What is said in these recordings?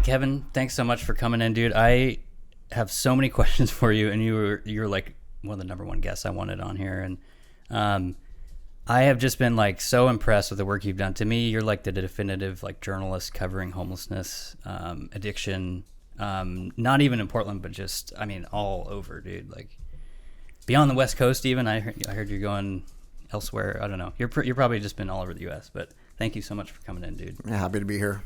Kevin, thanks so much for coming in, dude. I have so many questions for you, and you're like one of the number one guests I wanted on here, and I have just been like so impressed with the work you've done. To me, you're like the definitive like journalist covering homelessness, addiction, not even in Portland, but just all over, dude. Like beyond the West Coast, even. I heard you're going elsewhere. I don't know. You're probably just been all over the U.S. But thank you so much for coming in, dude. Yeah, happy to be here.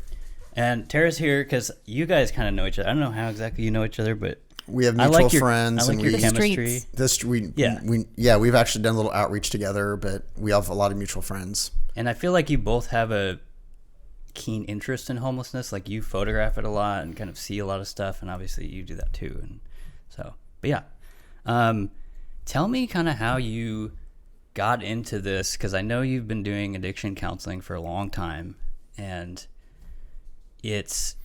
And Tara's here because you guys kind of know each other. I don't know how exactly you know each other, but we have mutual friends. I like your chemistry. We've actually done a little outreach together, but we have a lot of mutual friends. And I feel like you both have a keen interest in homelessness. Like you photograph it a lot and kind of see a lot of stuff, and obviously you do that too. And so, but yeah, tell me kind of how you got into this, because I know you've been doing addiction counseling for a long time, and it's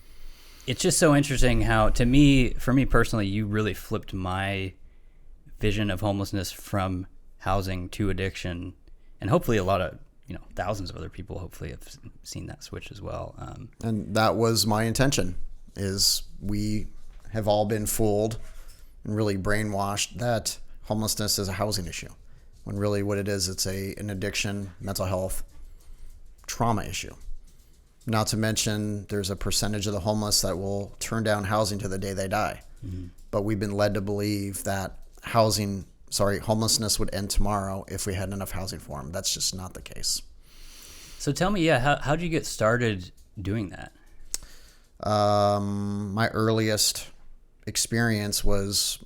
just so interesting how, for me personally, you really flipped my vision of homelessness from housing to addiction, and hopefully a lot of thousands of other people hopefully have seen that switch as well. And that was my intention. Is we have all been fooled and really brainwashed that homelessness is a housing issue, when really what it is, it's an addiction, mental health, trauma issue. Not to mention, there's a percentage of the homeless that will turn down housing to the day they die. Mm-hmm. But we've been led to believe that homelessness would end tomorrow if we had enough housing for them. That's just not the case. So tell me, how did you get started doing that? My earliest experience was,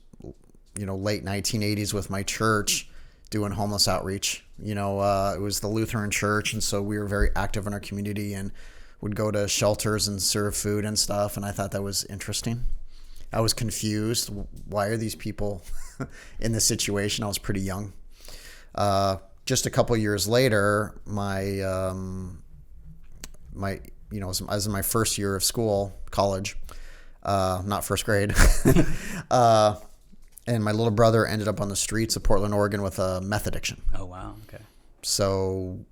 late 1980s with my church doing homeless outreach. It was the Lutheran church, and so we were very active in our community and would go to shelters and serve food and stuff, and I thought that was interesting. I was confused. Why are these people in this situation? I was pretty young. Just a couple years later, I was in my first year of college, not first grade, and my little brother ended up on the streets of Portland, Oregon with a meth addiction. Oh, wow. Okay. So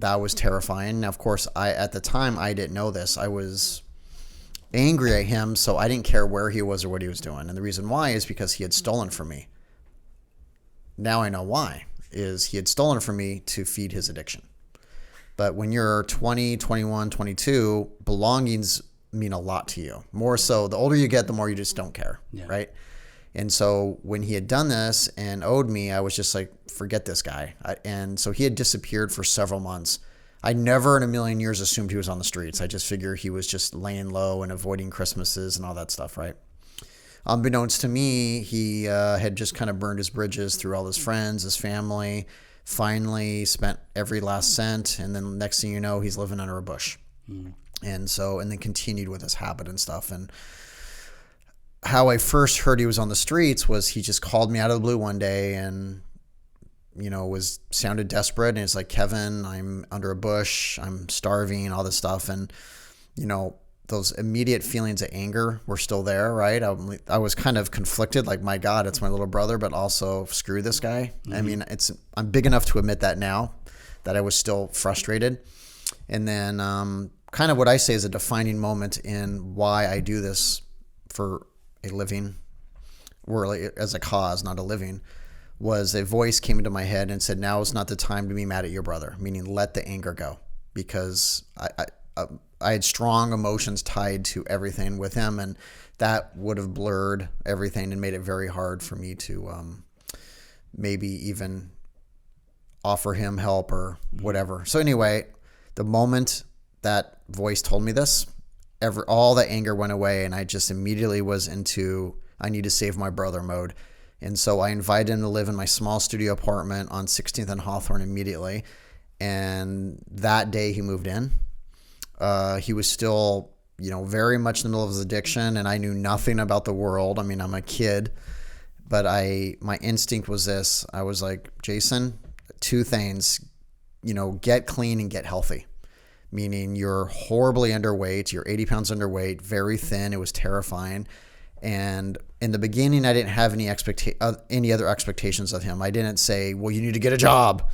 that was terrifying. Now, of course, at the time, I didn't know this. I was angry at him, so I didn't care where he was or what he was doing. And the reason why is because he had stolen from me. Now I know why. Is he had stolen from me to feed his addiction. But when you're 20, 21, 22, belongings mean a lot to you. More so, the older you get, the more you just don't care, right? And so when he had done this and owed me, I was just like, forget this guy. And so he had disappeared for several months. I never in a million years assumed he was on the streets. I just figured he was just laying low and avoiding Christmases and all that stuff, right? Unbeknownst to me, he had just kind of burned his bridges through all his friends, his family, finally spent every last cent, and then next thing you know, he's living under a bush. And then continued with his habit and stuff. And how I first heard he was on the streets was he just called me out of the blue one day and, sounded desperate. And he's like, Kevin, I'm under a bush. I'm starving, all this stuff. And, those immediate feelings of anger were still there, right? I was kind of conflicted, like, my God, it's my little brother, but also screw this guy. Mm-hmm. I mean, I'm big enough to admit that now, that I was still frustrated. And then kind of what I say is a defining moment in why I do this for a living, or as a cause, not a living, was a voice came into my head and said, now is not the time to be mad at your brother, meaning let the anger go, because I had strong emotions tied to everything with him, and that would have blurred everything and made it very hard for me to maybe even offer him help or whatever. So anyway, the moment that voice told me this, all the anger went away, and I just immediately was into I need to save my brother mode. And so I invited him to live in my small studio apartment on 16th and Hawthorne immediately. And that day he moved in. He was still, very much in the middle of his addiction, and I knew nothing about the world. I mean, I'm a kid, but my instinct was this. I was like, Jason, two things, get clean and get healthy. Meaning you're horribly underweight, you're 80 pounds underweight, very thin. It was terrifying. And in the beginning, I didn't have any other expectations of him. I didn't say, well, you need to get a job,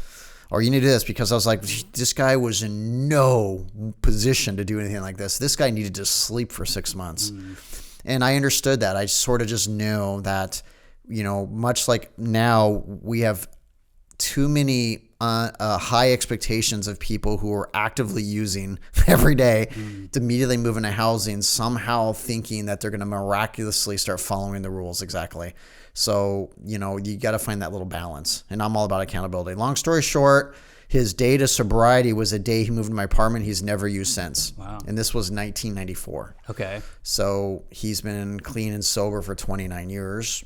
or you need to do this, because I was like, this guy was in no position to do anything like this. This guy needed to sleep for 6 months. And I understood that. I sort of just knew that, much like now we have too many high expectations of people who are actively using every day to immediately move into housing, somehow thinking that they're going to miraculously start following the rules exactly. So, you got to find that little balance. And I'm all about accountability. Long story short, his day to sobriety was a day he moved to my apartment. He's never used since. Wow. And this was 1994. Okay. So he's been clean and sober for 29 years.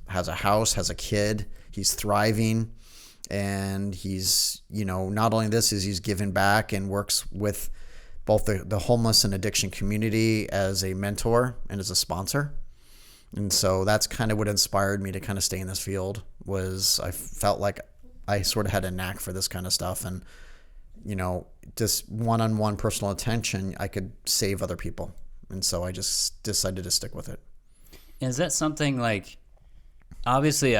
Has a house, has a kid. He's thriving. And he's, not only this, is he's given back and works with both the homeless and addiction community as a mentor and as a sponsor. And so that's kind of what inspired me to kind of stay in this field. Was I felt like I sort of had a knack for this kind of stuff, and just one-on-one personal attention, I could save other people. And so I just decided to stick with it. Is that something like, obviously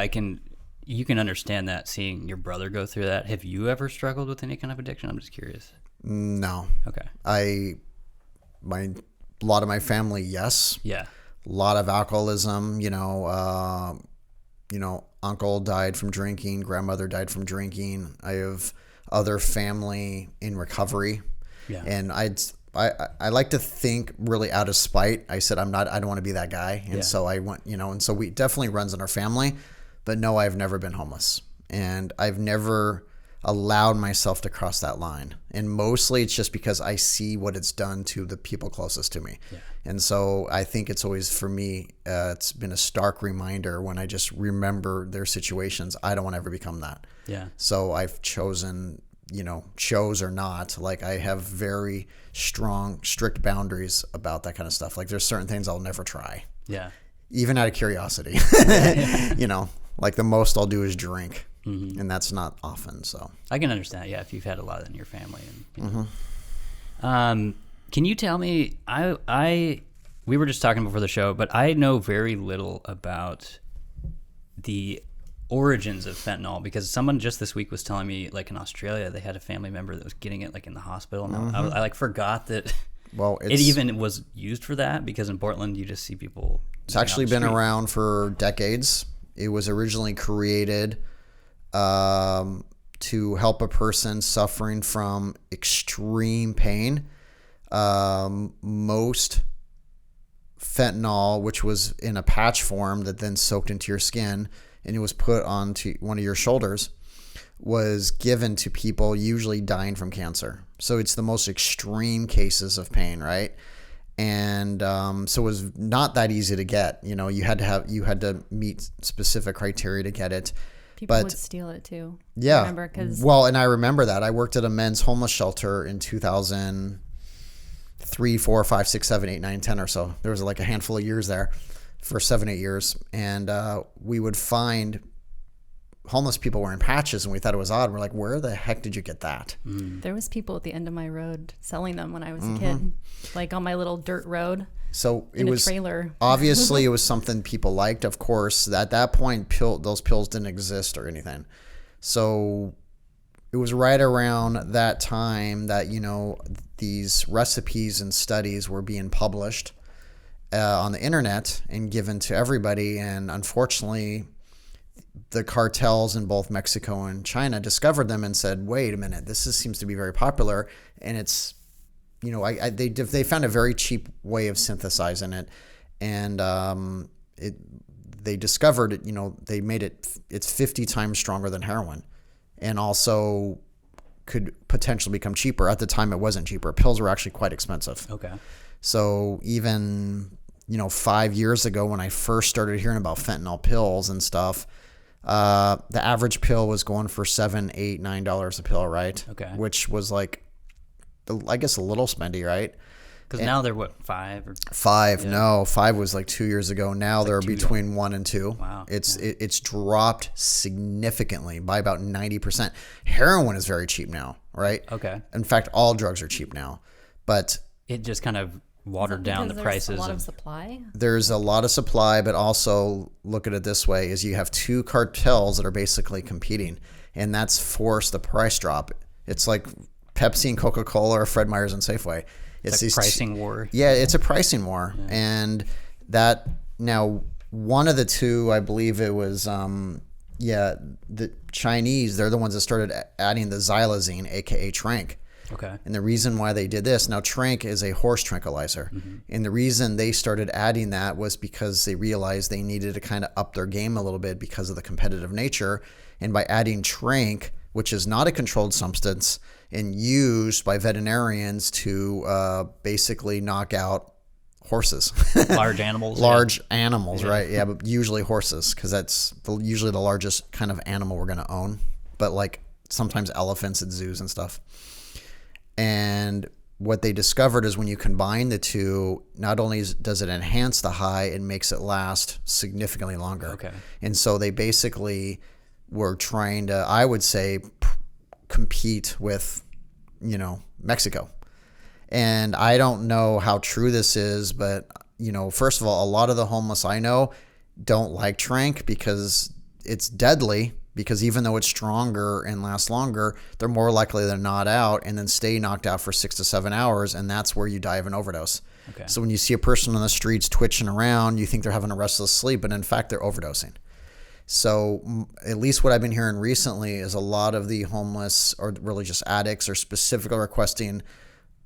you can understand that, seeing your brother go through that. Have you ever struggled with any kind of addiction? I'm just curious. No. Okay. A lot of my family, yes. Yeah. A lot of alcoholism, uncle died from drinking, grandmother died from drinking. I have other family in recovery. Yeah. And I like to think really out of spite. I said, I don't want to be that guy. And so I went, and so we definitely runs in our family, but no, I've never been homeless, and I've never allowed myself to cross that line. And mostly it's just because I see what it's done to the people closest to me. Yeah. And so I think it's always, for me, it's been a stark reminder when I just remember their situations. I don't want to ever become that. Yeah. So I've chosen, chose or not, like I have very strong, strict boundaries about that kind of stuff. Like there's certain things I'll never try. Yeah. Even out of curiosity, like the most I'll do is drink. Mm-hmm. And that's not often. So I can understand. Yeah. If you've had a lot in your family. And, can you tell me, we were just talking before the show, but I know very little about the origins of fentanyl, because someone just this week was telling me, like in Australia, they had a family member that was getting it like in the hospital. And I forgot that it even was used for that, because in Portland, you just see people. It's actually been around for decades. It was originally created to help a person suffering from extreme pain. Most fentanyl, which was in a patch form that then soaked into your skin and it was put onto one of your shoulders, was given to people usually dying from cancer. So it's the most extreme cases of pain, right? And so it was not that easy to get. You had to meet specific criteria to get it. People would steal it too. Yeah. And I remember that. I worked at a men's homeless shelter in 2003, 4, 5, 6, 7, 8, 9, 10 or so. There was like a handful of years there for 7, 8 years. And we would find homeless people wearing patches, and we thought it was odd. We're like, where the heck did you get that? There was people at the end of my road selling them when I was a kid, like on my little dirt road. So it in was a trailer. Obviously it was something people liked. Of course, at that point, those pills didn't exist or anything. So it was right around that time that, these recipes and studies were being published on the internet and given to everybody. And unfortunately, the cartels in both Mexico and China discovered them and said, wait a minute, seems to be very popular. And it's, they found a very cheap way of synthesizing it. And they discovered it, they made it's 50 times stronger than heroin, and also could potentially become cheaper. At the time, it wasn't cheaper. Pills were actually quite expensive. Okay. So even, 5 years ago when I first started hearing about fentanyl pills and stuff, the average pill was going for $7, $8, $9 a pill, right? Okay. Which was like, I guess, a little spendy, right? Because now they're what, 5 or 5? Yeah. No, 5 was like 2 years ago. Now they're like between $1 and $2. Wow. It's dropped significantly by about 90%. Heroin is very cheap now, right? Okay. In fact, all drugs are cheap now, but it just kind of watered down the prices. There's a lot of supply. There's a lot of supply, but also look at it this way: is you have two cartels that are basically competing, and that's forced the price drop. It's like Pepsi and Coca-Cola or Fred Meyer's and Safeway. It's like pricing war. Yeah, it's a pricing war. Yeah. And that now one of the two, I believe it was, the Chinese, they're the ones that started adding the xylazine, aka Trank. Okay. And the reason why they did this, now Trank is a horse tranquilizer. And the reason they started adding that was because they realized they needed to kind of up their game a little bit because of the competitive nature. And by adding Trank, which is not a controlled substance and used by veterinarians to basically knock out horses. Large animals. Animals, right? Yeah, but usually horses, because that's usually the largest kind of animal we're going to own. But like sometimes elephants at zoos and stuff. And what they discovered is when you combine the two, not only does it enhance the high, it makes it last significantly longer. Okay. And so they basically were trying to, I would say, compete with, Mexico. And I don't know how true this is, but, first of all, a lot of the homeless I know don't like Trank because it's deadly. Because even though it's stronger and lasts longer, they're more likely to nod out and then stay knocked out for 6 to 7 hours, and that's where you die of an overdose. Okay. So when you see a person on the streets twitching around, you think they're having a restless sleep, but in fact, they're overdosing. So at least what I've been hearing recently is a lot of the homeless or really just addicts are specifically requesting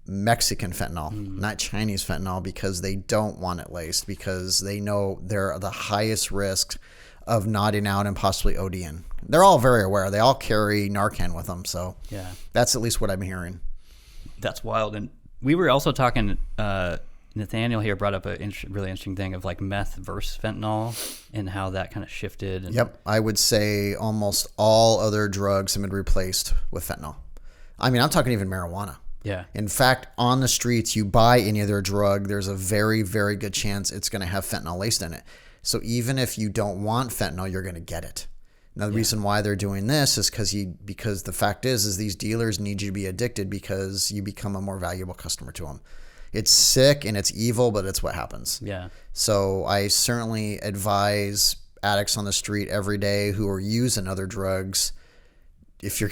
Mexican fentanyl, not Chinese fentanyl, because they don't want it laced, because they know they're the highest risk of nodding out and possibly ODing. They're all very aware. They all carry Narcan with them. So yeah, that's at least what I'm hearing. That's wild. And we were also talking, Nathaniel here brought up a really interesting thing of like meth versus fentanyl and how that kind of shifted. And yep. I would say almost all other drugs have been replaced with fentanyl. I mean, I'm talking even marijuana. Yeah. In fact, on the streets, you buy any other drug, there's a very, very good chance it's going to have fentanyl laced in it. So even if you don't want fentanyl, you're going to get it. Now, the reason why they're doing this is because the fact is these dealers need you to be addicted because you become a more valuable customer to them. It's sick and it's evil, but it's what happens. Yeah. So I certainly advise addicts on the street every day who are using other drugs. If you're,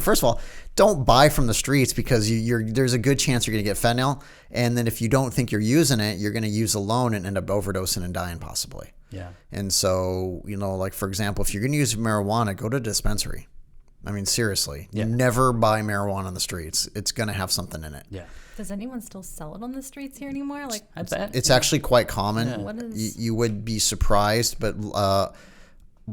first of all, don't buy from the streets because there's a good chance you're going to get fentanyl. And then if you don't think you're using it, you're going to use alone and end up overdosing and dying possibly. Yeah. And so, like, for example, if you're going to use marijuana, go to a dispensary. I mean, seriously, never buy marijuana on the streets. It's going to have something in it. Yeah. Does anyone still sell it on the streets here anymore? Like, I bet. It's actually quite common. Yeah. What is... You would be surprised, but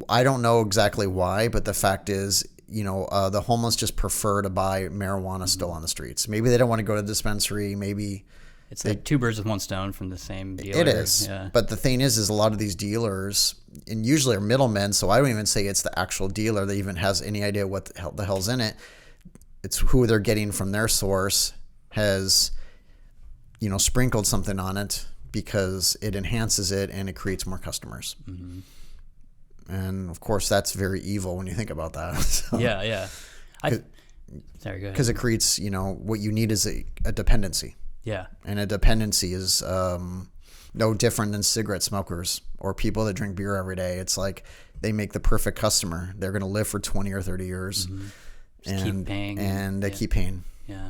I don't know exactly why. But the fact is, the homeless just prefer to buy marijuana still on the streets. Maybe they don't want to go to the dispensary. Maybe it's like two birds with one stone from the same dealer. It is. Yeah. But the thing is a lot of these dealers, and usually are middlemen, so I don't even say it's the actual dealer that even has any idea what the hell's in it. It's who they're getting from their source has, sprinkled something on it because it enhances it and it creates more customers. Mm-hmm. And of course, that's very evil when you think about that. So, yeah. Sorry, go ahead. Because it creates, what you need is a dependency. Yeah. And a dependency is no different than cigarette smokers or people that drink beer every day. It's like they make the perfect customer. They're going to live for 20 or 30 years. Mm-hmm. Just keep paying. And they keep paying. Yeah.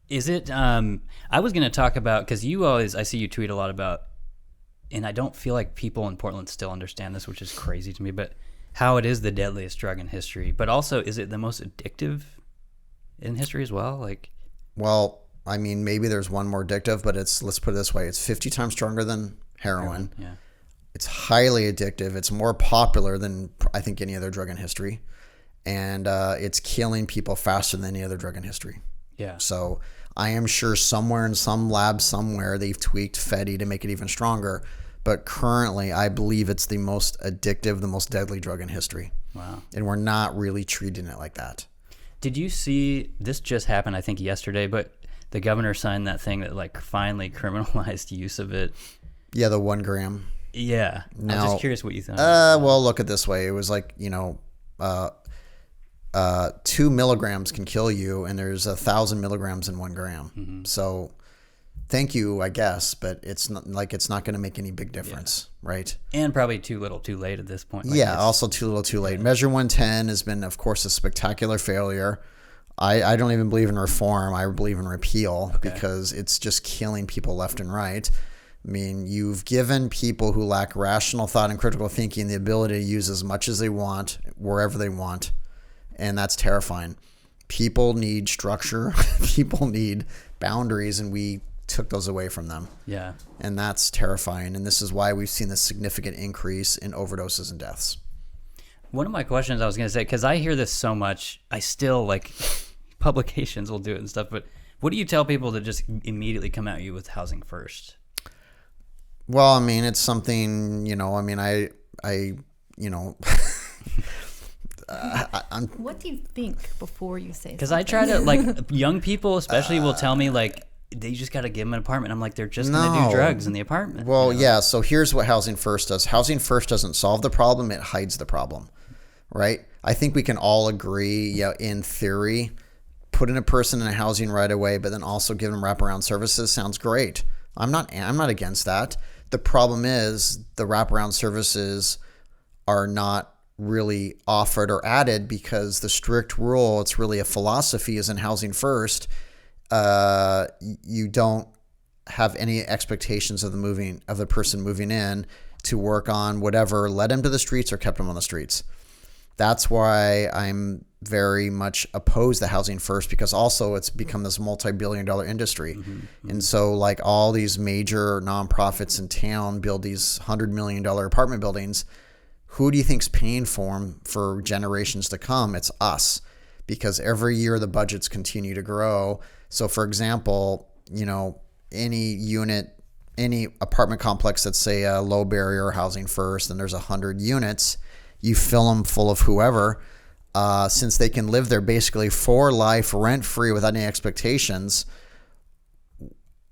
Is it, I was going to talk about, because I see you tweet a lot about, and I don't feel like people in Portland still understand this, which is crazy to me, but how it is the deadliest drug in history. But also, is it the most addictive in history as well? Well, I mean, maybe there's one more addictive, but let's put it this way. It's 50 times stronger than heroin. Yeah. It's highly addictive. It's more popular than, I think, any other drug in history. And it's killing people faster than any other drug in history. Yeah. So I am sure somewhere in some lab somewhere they've tweaked Fetty to make it even stronger. But currently, I believe it's the most addictive, the most deadly drug in history. Wow. And we're not really treating it like that. Did you see, this just happened, I think, yesterday, but the governor signed that thing that finally criminalized use of it. Yeah, the 1 gram. Yeah. Now, I'm just curious what you thought. Well, look at it this way. It was 2 milligrams can kill you, and there's 1,000 milligrams in 1 gram. Mm-hmm. So thank you, I guess, but it's not going to make any big difference, right? And probably too little too late at this point. Also too little too late. Measure 110 has been, of course, a spectacular failure. I don't even believe in reform. I believe in repeal because it's just killing people left and right. I mean, you've given people who lack rational thought and critical thinking the ability to use as much as they want, wherever they want. And that's terrifying. People need structure. People need boundaries, and we took those away from them. Yeah. And that's terrifying. And this is why we've seen this significant increase in overdoses and deaths. One of my questions I was going to say, because I hear this so much, I still publications will do it and stuff, but what do you tell people to just immediately come at you with housing first? Well, I mean, it's something, What do you think before you say? Because I try to young people especially will tell me they just got to give them an apartment. I'm like, they're just going to do drugs in the apartment. Well, yeah. So here's what Housing First does. Housing First doesn't solve the problem; it hides the problem, right? I think we can all agree, in theory, putting a person in a housing right away, but then also give them wraparound services sounds great. I'm not against that. The problem is the wraparound services are not really offered or added because the strict rule, it's really a philosophy, is in Housing First. You don't have any expectations of the person moving in to work on whatever led him to the streets or kept him on the streets. That's why I'm very much opposed to Housing First, because also it's become this multi-billion-dollar industry. And so all these major nonprofits in town build these $100 million apartment buildings. Who do you think's paying for them for generations to come? It's us, because every year the budgets continue to grow. So for example, any apartment complex that's say a low barrier Housing First, and there's 100 units, you fill them full of whoever, since they can live there basically for life, rent-free, without any expectations.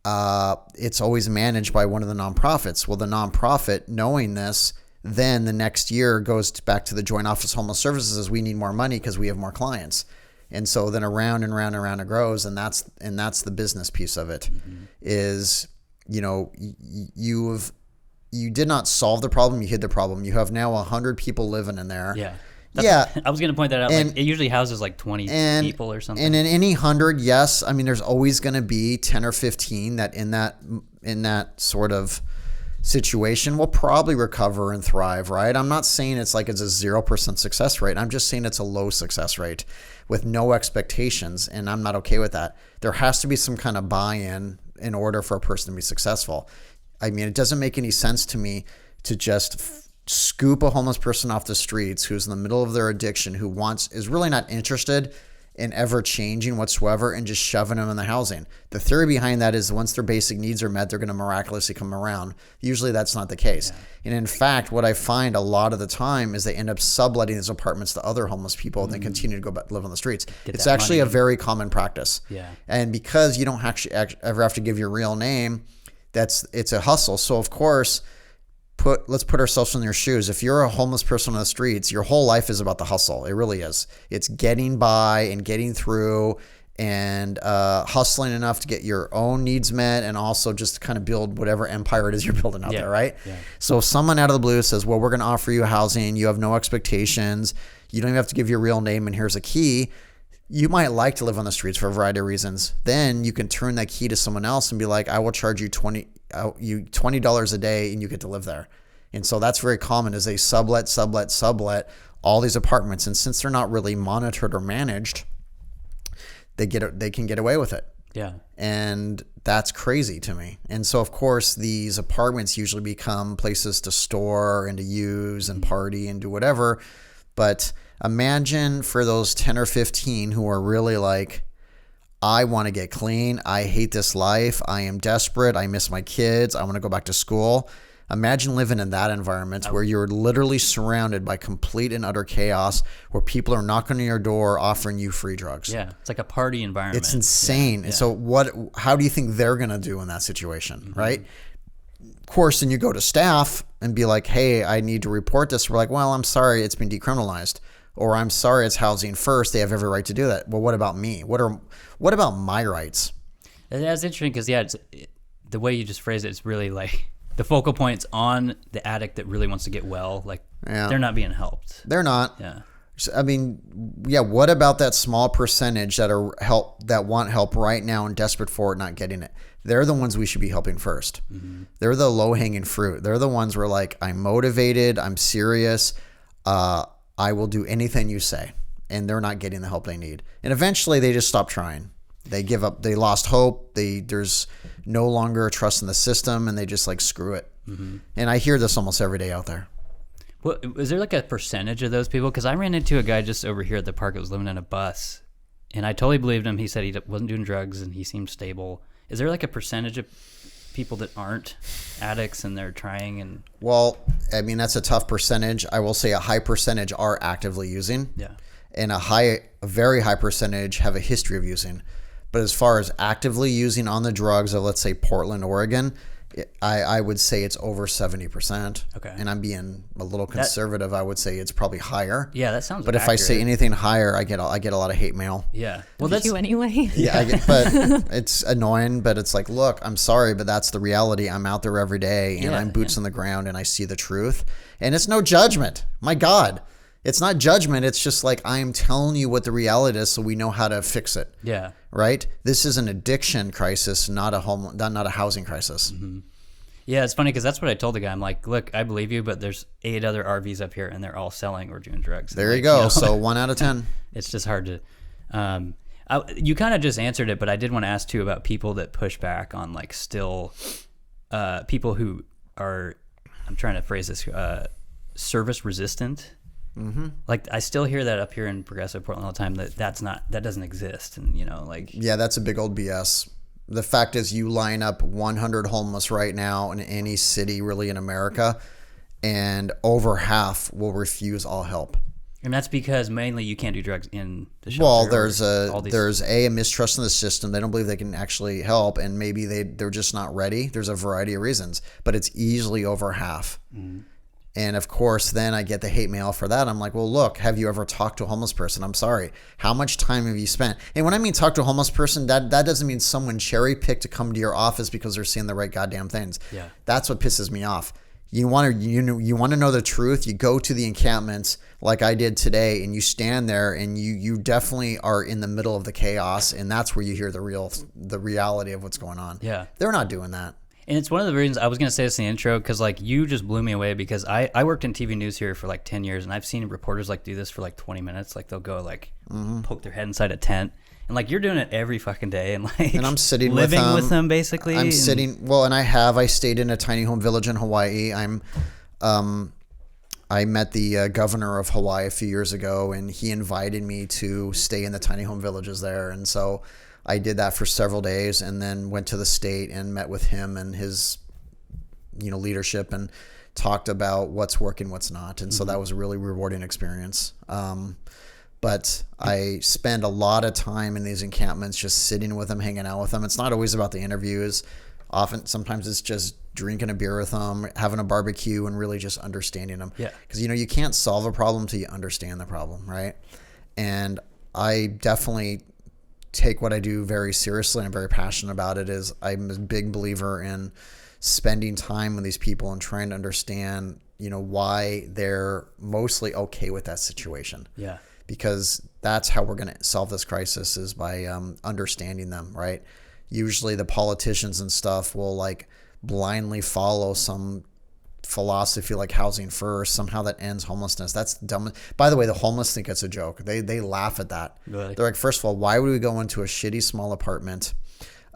It's always managed by one of the nonprofits. Well, the nonprofit, knowing this, then the next year goes back to the Joint Office of Homeless Services as we need more money because we have more clients. And so then around and around and around it grows, and that's the business piece of it. Is, you did not solve the problem, you hid the problem. You have now 100 people living in there. Yeah. I was going to point that out. It usually houses 20 people or something. And in any 100, yes, I mean, there's always going to be 10 or 15 that in that sort of situation will probably recover and thrive, right? I'm not saying it's a 0% success rate. I'm just saying it's a low success rate with no expectations, and I'm not okay with that. There has to be some kind of buy-in in order for a person to be successful. I mean, it doesn't make any sense to me to just scoop a homeless person off the streets who's in the middle of their addiction, is really not interested in ever changing whatsoever, and just shoving them in the housing. The theory behind that is once their basic needs are met, they're going to miraculously come around. Usually that's not the case. And in fact, what I find a lot of the time is they end up subletting these apartments to other homeless people and they continue to go back, live on the streets. It's actually a very common practice. And because you don't actually ever have to give your real name, it's a hustle. So of course, let's put ourselves in their shoes. If you're a homeless person on the streets, your whole life is about the hustle. It really is. It's getting by and getting through and hustling enough to get your own needs met, and also just to kind of build whatever empire it is you're building out there, right? So if someone out of the blue says, well, we're going to offer you housing, you have no expectations, you don't even have to give your real name, and here's a key. You might like to live on the streets for a variety of reasons. Then you can turn that key to someone else and be like, I will charge you $20 a day and you get to live there. And so that's very common, is they sublet all these apartments. And since they're not really monitored or managed, they can get away with it. Yeah. And that's crazy to me. And so of course these apartments usually become places to store and to use and party and do whatever. But imagine for those 10 or 15 who are really I want to get clean. I hate this life. I am desperate. I miss my kids. I want to go back to school. Imagine living in that environment where you're literally surrounded by complete and utter chaos, where people are knocking on your door offering you free drugs. Yeah, it's like a party environment. It's insane. And so how do you think they're going to do in that situation, right? Of course, then you go to staff and be like, hey, I need to report this. We're like, well, I'm sorry, it's been decriminalized. Or I'm sorry, it's Housing First. They have every right to do that. Well, what about me? What about my rights? That's interesting because, the way you just phrased it, it's really like the focal point's on the addict that really wants to get well. Like they're not being helped. They're not. Yeah. I mean, yeah. What about that small percentage that want help right now and desperate for it, not getting it? They're the ones we should be helping first. Mm-hmm. They're the low hanging fruit. They're the ones where like, I'm motivated, I'm serious, I will do anything you say, and they're not getting the help they need. And eventually, they just stop trying. They give up. They lost hope. There's no longer trust in the system, and they just like screw it. Mm-hmm. And I hear this almost every day out there. Well, is there like a percentage of those people? Because I ran into a guy just over here at the park that was living in a bus, and I totally believed him. He said he wasn't doing drugs, and he seemed stable. Is there like a percentage of people that aren't addicts and they're trying? And well, I mean, that's a tough percentage. I will say a high percentage are actively using. Yeah. And a very high percentage have a history of using. But as far as actively using on the drugs of, let's say, Portland, Oregon, I would say it's over 70%. Okay. And I'm being a little conservative. I would say it's probably higher. Yeah, that sounds. But if I say anything higher, I get a lot of hate mail. Yeah. Well, that's you anyway. Yeah, but it's annoying. But it's like, look, I'm sorry, but that's the reality. I'm out there every day, and I'm boots on the ground, and I see the truth. And it's no judgment. My God. It's not judgment. It's just like, I'm telling you what the reality is so we know how to fix it. Yeah. Right? This is an addiction crisis, not a housing crisis. Mm-hmm. Yeah, it's funny because that's what I told the guy. I'm like, look, I believe you, but there's 8 other RVs up here and they're all selling or doing drugs. There you go. So 1 out of 10. It's just hard to... you kind of just answered it, but I did want to ask too about people that push back on like still... people who are... I'm trying to phrase this... service resistant. Mm-hmm. Like I still hear that up here in progressive Portland all the time that doesn't exist, and like yeah, that's a big old BS. The fact is, you line up 100 homeless right now in any city really in America, and over half will refuse all help. And that's because mainly you can't do drugs in the shelter. Well, there's a mistrust in the system. They don't believe they can actually help, and maybe they're just not ready. There's a variety of reasons, but it's easily over half. Mm. And of course, then I get the hate mail for that. I'm like, well, look, have you ever talked to a homeless person? I'm sorry. How much time have you spent? And when I mean talk to a homeless person, that doesn't mean someone cherry picked to come to your office because they're saying the right goddamn things. Yeah. That's what pisses me off. You want to know the truth? You go to the encampments like I did today, and you stand there, and you definitely are in the middle of the chaos, and that's where you hear the reality of what's going on. Yeah. They're not doing that. And it's one of the reasons I was going to say this in the intro, because like you just blew me away, because I worked in TV news here for like 10 years, and I've seen reporters like do this for like 20 minutes. Like they'll go like poke their head inside a tent, and like you're doing it every fucking day, and like and I'm sitting living with them basically. I'm sitting well, and I stayed in a tiny home village in Hawaii. I met the governor of Hawaii a few years ago, and he invited me to stay in the tiny home villages there, and so I did that for several days, and then went to the state and met with him and his, leadership, and talked about what's working, what's not. And so that was a really rewarding experience. But I spend a lot of time in these encampments, just sitting with them, hanging out with them. It's not always about the interviews. Sometimes it's just drinking a beer with them, having a barbecue, and really just understanding them. Yeah. Because, you can't solve a problem till you understand the problem, right? And I definitely take what I do very seriously, and I'm very passionate about it. I'm a big believer in spending time with these people and trying to understand, why they're mostly okay with that situation. Yeah. Because that's how we're going to solve this crisis, is by understanding them, right? Usually the politicians and stuff will like blindly follow some philosophy like housing first, somehow that ends homelessness. That's dumb. By the way, the homeless think it's a joke. They laugh at that. Really? They're like, first of all, why would we go into a shitty small apartment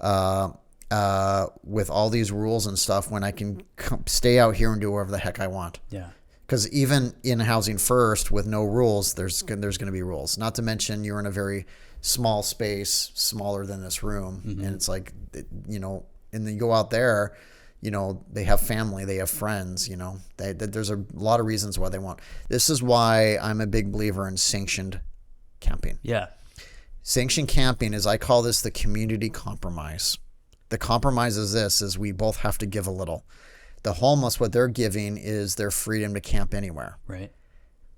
with all these rules and stuff when I can stay out here and do whatever the heck I want? Yeah. Because even in housing first with no rules, there's going to be rules. Not to mention you're in a very small space, smaller than this room, and it's like, and then you go out there. They have family, they have friends, there's a lot of reasons why they want. This is why I'm a big believer in sanctioned camping. Yeah. Sanctioned camping is, I call this the community compromise. The compromise is we both have to give a little. The homeless, what they're giving is their freedom to camp anywhere. Right.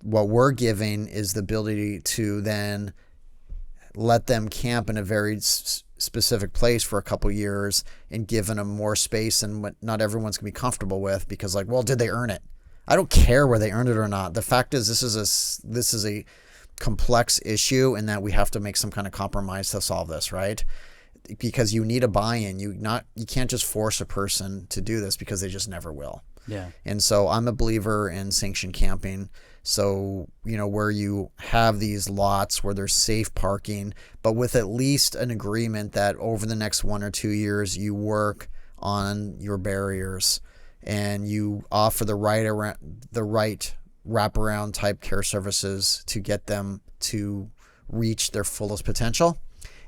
What we're giving is the ability to then let them camp in a very specific place for a couple years and given them more space and what not everyone's gonna be comfortable with, because like, well, did they earn it? I don't care where they earned it or not. The fact is, this is a complex issue, and that we have to make some kind of compromise to solve this, right? Because you need a buy-in. You can't just force a person to do this, because they just never will. Yeah. And so I'm a believer in sanctioned camping. So, where you have these lots where there's safe parking, but with at least an agreement that over the next 1 or 2 years, you work on your barriers and you offer the right wraparound type care services to get them to reach their fullest potential.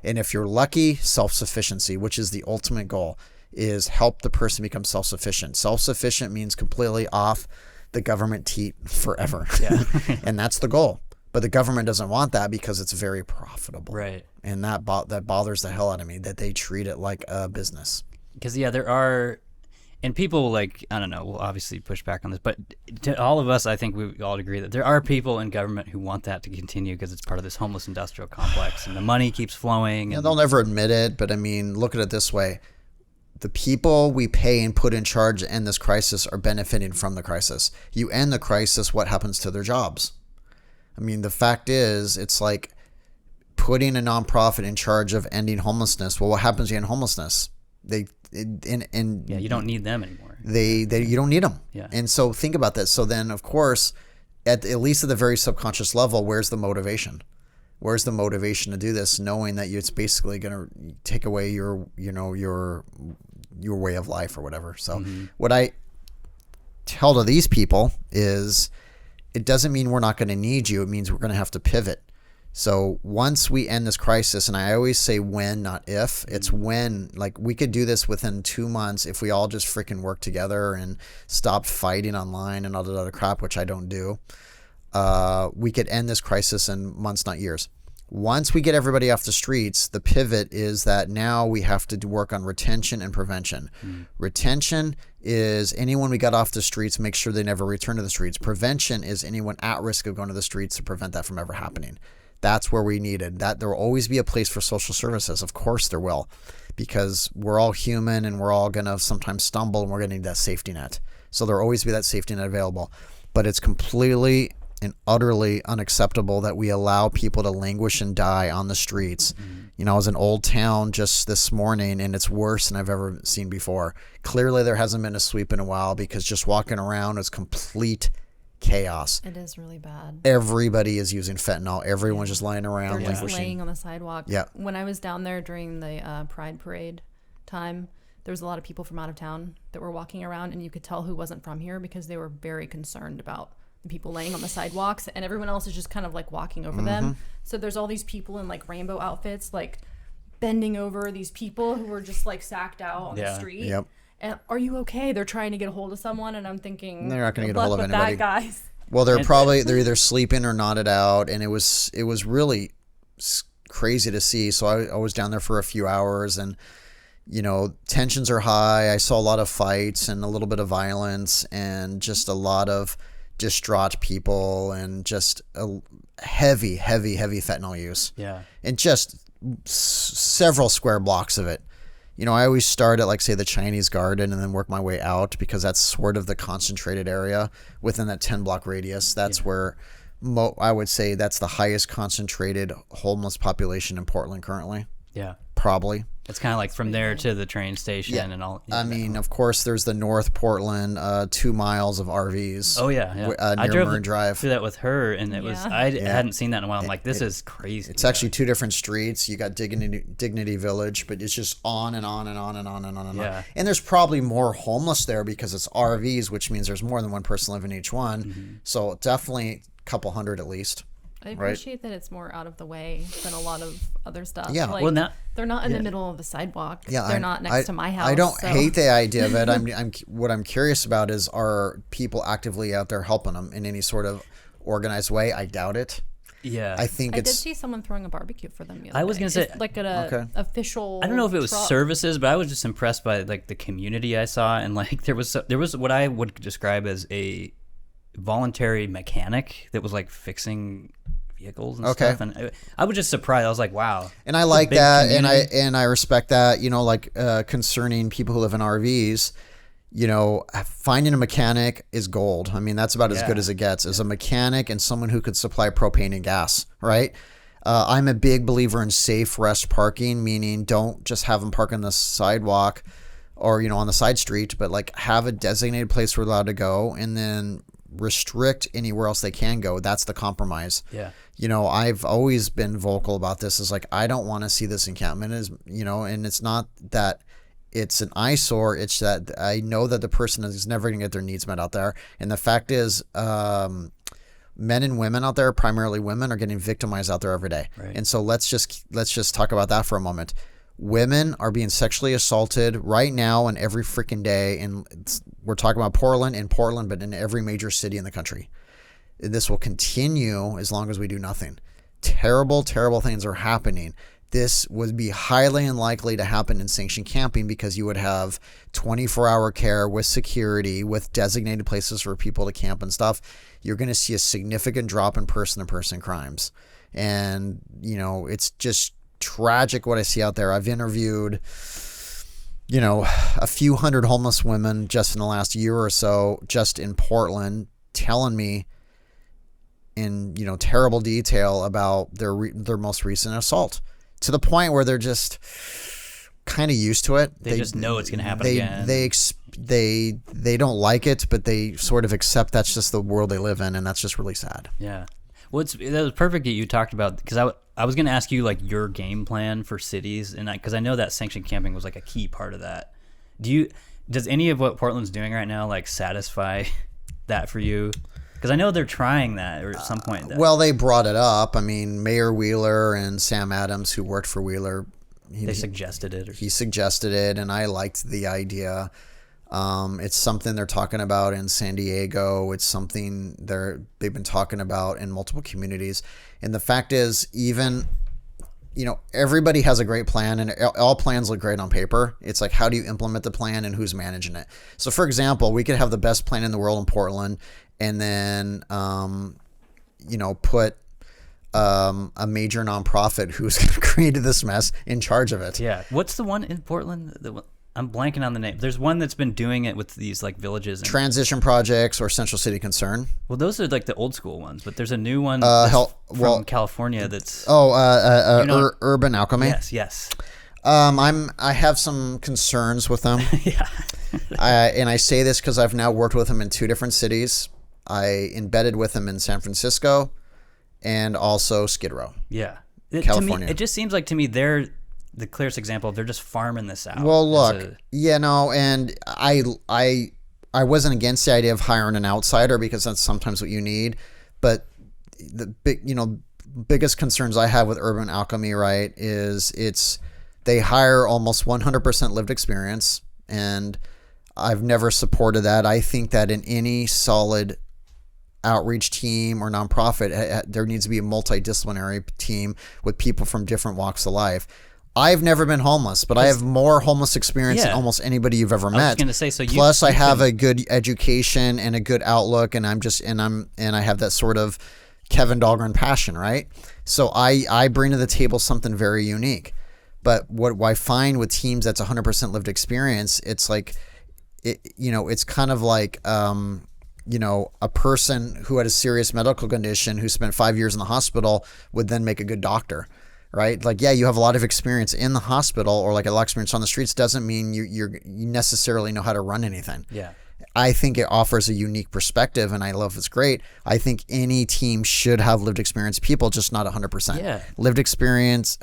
And if you're lucky, self-sufficiency, which is the ultimate goal, is help the person become self-sufficient. Self-sufficient means completely off the government teat forever. Yeah. And that's the goal. But the government doesn't want that, because it's very profitable. Right. And that bothers the hell out of me, that they treat it like a business. Because, there are, and people like, I don't know, will obviously push back on this, but to all of us, I think we all agree that there are people in government who want that to continue, because it's part of this homeless industrial complex, and the money keeps flowing. And they'll never admit it, but I mean, look at it this way. The people we pay and put in charge to end this crisis are benefiting from the crisis. You end the crisis, what happens to their jobs? I mean, the fact is, it's like putting a nonprofit in charge of ending homelessness. Well, what happens when you end homelessness? You don't need them anymore. You don't need them. Yeah. And so think about this. So then, of course, at least at the very subconscious level, where's the motivation? Where's the motivation to do this, knowing that it's basically going to take away your way of life or whatever. So what I tell to these people is, it doesn't mean we're not going to need you. It means we're going to have to pivot. So once we end this crisis, and I always say when, not if, it's when. Like, we could do this within 2 months if we all just freaking work together and stopped fighting online and all that other crap, which I don't do. We could end this crisis in months, not years. Once we get everybody off the streets, the pivot is that now we have to work on retention and prevention. Retention is anyone we got off the streets, make sure they never return to the streets. Prevention is anyone at risk of going to the streets, to prevent that from ever happening. That's where we needed that. There will always be a place for social services. Of course there will, because we're all human and we're all going to sometimes stumble, and we're going to need that safety net. So there'll always be that safety net available. But it's completely and utterly unacceptable that we allow people to languish and die on the streets. I was in Old Town just this morning, and it's worse than I've ever seen before. Clearly there hasn't been a sweep in a while, because just walking around is complete chaos. It is really bad. Everybody is using fentanyl. Everyone's just lying around. They're just laying on the sidewalk. Yeah. When I was down there during the Pride Parade time, there was a lot of people from out of town that were walking around, and you could tell who wasn't from here, because they were very concerned about the people laying on the sidewalks, and everyone else is just kind of like walking over them. So there's all these people in like rainbow outfits, like bending over these people who were just like sacked out on the street. Yep. And are you okay? They're trying to get a hold of someone, and I'm thinking, they're not going to good get a hold luck of with anybody. that, guys. Well, they're either sleeping or nodded out, and it was really crazy to see. So I was down there for a few hours, and tensions are high. I saw a lot of fights and a little bit of violence, and just a lot of distraught people, and just a heavy fentanyl use. Yeah. And just several square blocks of it. I always start at, like, say, the Chinese Garden, and then work my way out, because that's sort of the concentrated area within that 10-block radius. That's where I would say that's the highest concentrated homeless population in Portland currently. Yeah. Probably. It's kind of like from there to the train station and all. I mean, of course, there's the North Portland 2 miles of RVs. Oh, yeah. Near I drove Marin Drive. through that with her, and it was, I hadn't seen that in a while. I'm like, this is crazy. It's actually 2 different streets. You got Dignity Village, but it's just on and on and on and on and on and on. And there's probably more homeless there, because it's RVs, which means there's more than one person living in each one. So definitely a couple hundred at least. I appreciate that it's more out of the way than a lot of other stuff. Yeah. Like, Well, now- they're not in the middle of the sidewalk. Yeah, They're not next to my house. I don't so. hate the idea of it. What I'm curious about is, are people actively out there helping them in any sort of organized way? I doubt it. Yeah. I think I did it's. see someone throwing a barbecue for them the other I was day. gonna say- Just like at a official. I don't know if it was truck. services, but I was just impressed by like the community I saw, and like there was what I would describe as a voluntary mechanic that was like fixing vehicles and Okay. stuff. And I was just surprised. I was like, wow. And I it's a like big that, community. and I respect that. Like concerning people who live in RVs, finding a mechanic is gold. I mean, that's about as Yeah. good as it gets. As a mechanic and someone who could supply propane and gas, right? I'm a big believer in safe rest parking, meaning don't just have them park on the sidewalk or on the side street, but like have a designated place where they're allowed to go, and then restrict anywhere else they can go. That's the compromise. Yeah. I've always been vocal about this. Is like, I don't want to see this encampment as, and it's not that it's an eyesore. It's that I know that the person is never going to get their needs met out there. And the fact is, men and women out there, primarily women, are getting victimized out there every day. Right. And so let's just talk about that for a moment. Women are being sexually assaulted right now and every freaking day. And we're talking about Portland, but in every major city in the country. This will continue as long as we do nothing. Terrible, terrible things are happening. This would be highly unlikely to happen in sanctioned camping because you would have 24-hour care with security, with designated places for people to camp and stuff. You're going to see a significant drop in person-to-person crimes. And, it's just tragic what I see out there. I've interviewed, a few hundred homeless women just in the last year or so, just in Portland, telling me in, terrible detail about their most recent assault, to the point where they're just kind of used to it. They just know it's going to happen again. They don't like it, but they sort of accept that's just the world they live in, and that's just really sad. Yeah. Well, that was perfect that you talked about, because I was going to ask you like your game plan for cities, and because I know that sanctioned camping was like a key part of that. Does any of what Portland's doing right now like satisfy that for you? Because I know they're trying that, or at some point. Well, they brought it up. I mean, Mayor Wheeler and Sam Adams, who worked for Wheeler, they suggested it. He suggested it, and I liked the idea. It's something they're talking about in San Diego. It's something they've been talking about in multiple communities. And the fact is, even, everybody has a great plan, and all plans look great on paper. It's like, how do you implement the plan and who's managing it? So, for example, we could have the best plan in the world in Portland, and then, put a major nonprofit who's created this mess in charge of it. Yeah. What's the one in Portland? I'm blanking on the name. There's one that's been doing it with these like villages. Transition Projects or Central City Concern. Well, those are like the old school ones, but there's a new one from California that's. Urban Alchemy. Yes. I have some concerns with them. Yeah. And I say this because I've now worked with them in 2 different cities. I embedded with them in San Francisco and also Skid Row. Yeah. California. To me, it just seems like to me they're the clearest example. They're just farming this out. Well, look, and I wasn't against the idea of hiring an outsider because that's sometimes what you need. But the biggest concerns I have with Urban Alchemy, right, is they hire almost 100% lived experience, and I've never supported that. I think that in any solid outreach team or nonprofit, there needs to be a multidisciplinary team with people from different walks of life. I've never been homeless, but I have more homeless experience than almost anybody you've ever met. I was going to say, so plus I have a good education and a good outlook, and I have that sort of Kevin Dahlgren passion, right? So I bring to the table something very unique. But what I find with teams that's 100% lived experience, it's like, it's kind of like, a person who had a serious medical condition who spent 5 years in the hospital would then make a good doctor, right? Like, yeah, you have a lot of experience in the hospital or like a lot of experience on the streets doesn't mean you necessarily know how to run anything. Yeah. I think it offers a unique perspective, and I love it's great. I think any team should have lived experience people, just not 100%. Yeah. Lived experience,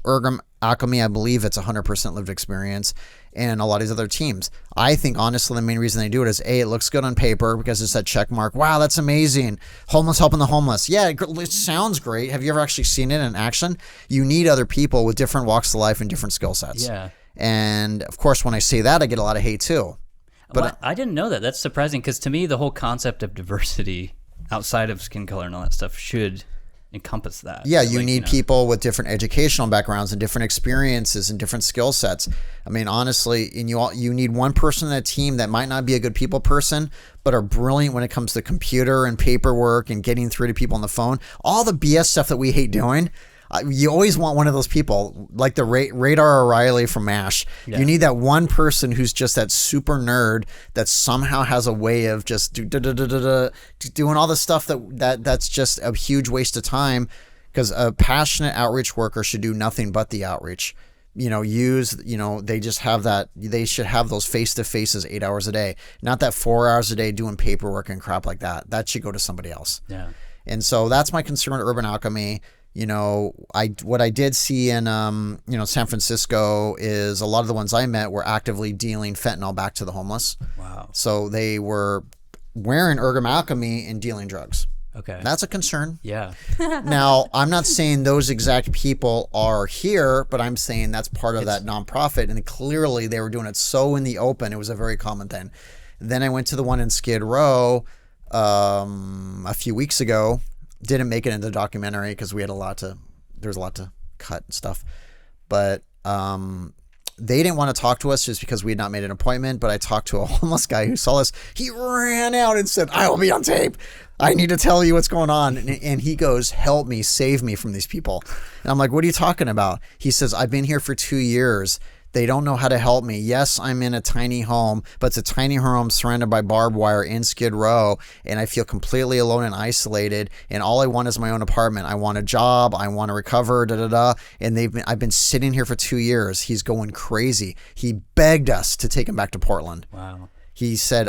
Urban Alchemy, I believe it's 100% lived experience, and a lot of these other teams. I think, honestly, the main reason they do it is, A, it looks good on paper because it's that check mark. Wow, that's amazing. Homeless helping the homeless. Yeah, it sounds great. Have you ever actually seen it in action? You need other people with different walks of life and different skill sets. Yeah. And, of course, when I say that, I get a lot of hate, too. But I didn't know that. That's surprising because to me, the whole concept of diversity outside of skin color and all that stuff should encompass that. Yeah, you Like, need know, people with different educational backgrounds and different experiences and different skill sets. I mean, honestly, and you need one person on that team that might not be a good people person, but are brilliant when it comes to computer and paperwork and getting through to people on the phone. All the BS stuff that we hate doing. You always want one of those people, like the Radar O'Reilly from MASH. Yeah. You need that one person who's just that super nerd that somehow has a way of just doing all the stuff that's just a huge waste of time, because a passionate outreach worker should do nothing but the outreach. They just have that. They should have those face-to-faces 8 hours a day, not that 4 hours a day doing paperwork and crap like that. That should go to somebody else. Yeah. And so that's my concern with Urban Alchemy. What I did see in San Francisco is a lot of the ones I met were actively dealing fentanyl back to the homeless. Wow. So they were wearing Urban Alchemy and dealing drugs. Okay. That's a concern. Yeah. Now, I'm not saying those exact people are here, but I'm saying that's part of that nonprofit. And clearly they were doing it so in the open. It was a very common thing. Then I went to the one in Skid Row a few weeks ago. Didn't make it into the documentary because there was a lot to cut and stuff. But they didn't want to talk to us just because we had not made an appointment. But I talked to a homeless guy who saw us. He ran out and said, "I will be on tape. I need to tell you what's going on." And he goes, "Help me, save me from these people." And I'm like, "What are you talking about?" He says, "I've been here for 2 years. They don't know how to help me. Yes, I'm in a tiny home, but it's a tiny home surrounded by barbed wire in Skid Row, and I feel completely alone and isolated, and all I want is my own apartment. I want a job. I want to recover, And I've been sitting here for 2 years." He's going crazy. He begged us to take him back to Portland. Wow. He says,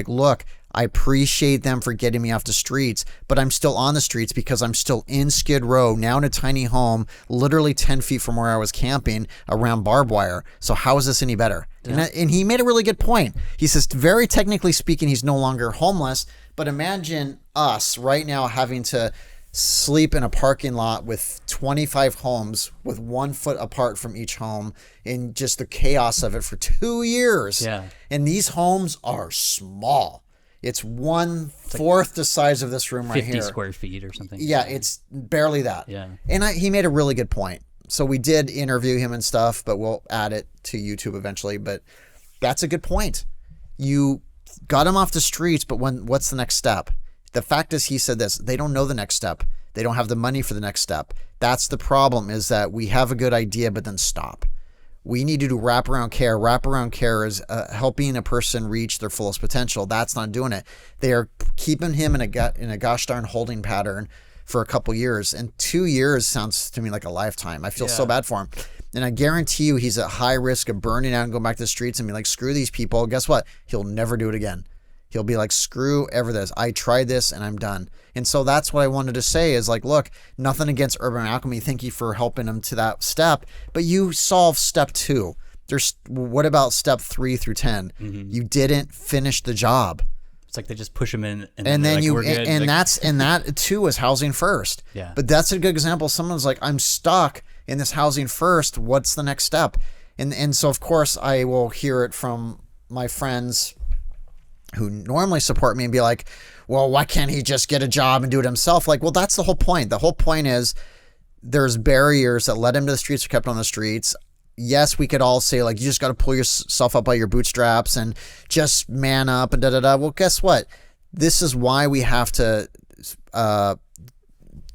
"Look, I appreciate them for getting me off the streets, but I'm still on the streets because I'm still in Skid Row, now in a tiny home, literally 10 feet from where I was camping around barbed wire. So how is this any better?" Yeah. And he made a really good point. He says, very technically speaking, he's no longer homeless, but imagine us right now having to sleep in a parking lot with 25 homes with 1 foot apart from each home, and just the chaos of it for 2 years. Yeah. And these homes are small. It's 1/4 the size of this room right 50 here. square feet or something. Yeah, it's barely that. Yeah. And he made a really good point. So we did interview him and stuff, but we'll add it to YouTube eventually. But that's a good point. You got him off the streets, but what's the next step? The fact is, he said this, they don't know the next step. They don't have the money for the next step. That's the problem, is that we have a good idea, but then stop. We need to do wraparound care. Wraparound care is helping a person reach their fullest potential. That's not doing it. They are keeping him in a gosh darn holding pattern for a couple years. And 2 years sounds to me like a lifetime. I feel so bad for him. And I guarantee you he's at high risk of burning out and going back to the streets and be like, screw these people. Guess what? He'll never do it again. He'll be like, screw ever this. I tried this and I'm done. And so that's what I wanted to say is like, look, nothing against Urban Alchemy. Thank you for helping him to that step. But you solved step 2. What about step 3 through 10? Mm-hmm. You didn't finish the job. It's like they just push them in, and then like, you we're good. and that too is housing first. Yeah. But that's a good example. Someone's like, I'm stuck in this housing first. What's the next step? And so of course I will hear it from my friends who normally support me and be like, well, why can't he just get a job and do it himself? Like, well, that's the whole point. The whole point is there's barriers that led him to the streets or kept on the streets. Yes, we could all say like, you just got to pull yourself up by your bootstraps and just man up and da-da-da. Well, guess what? This is why we have to,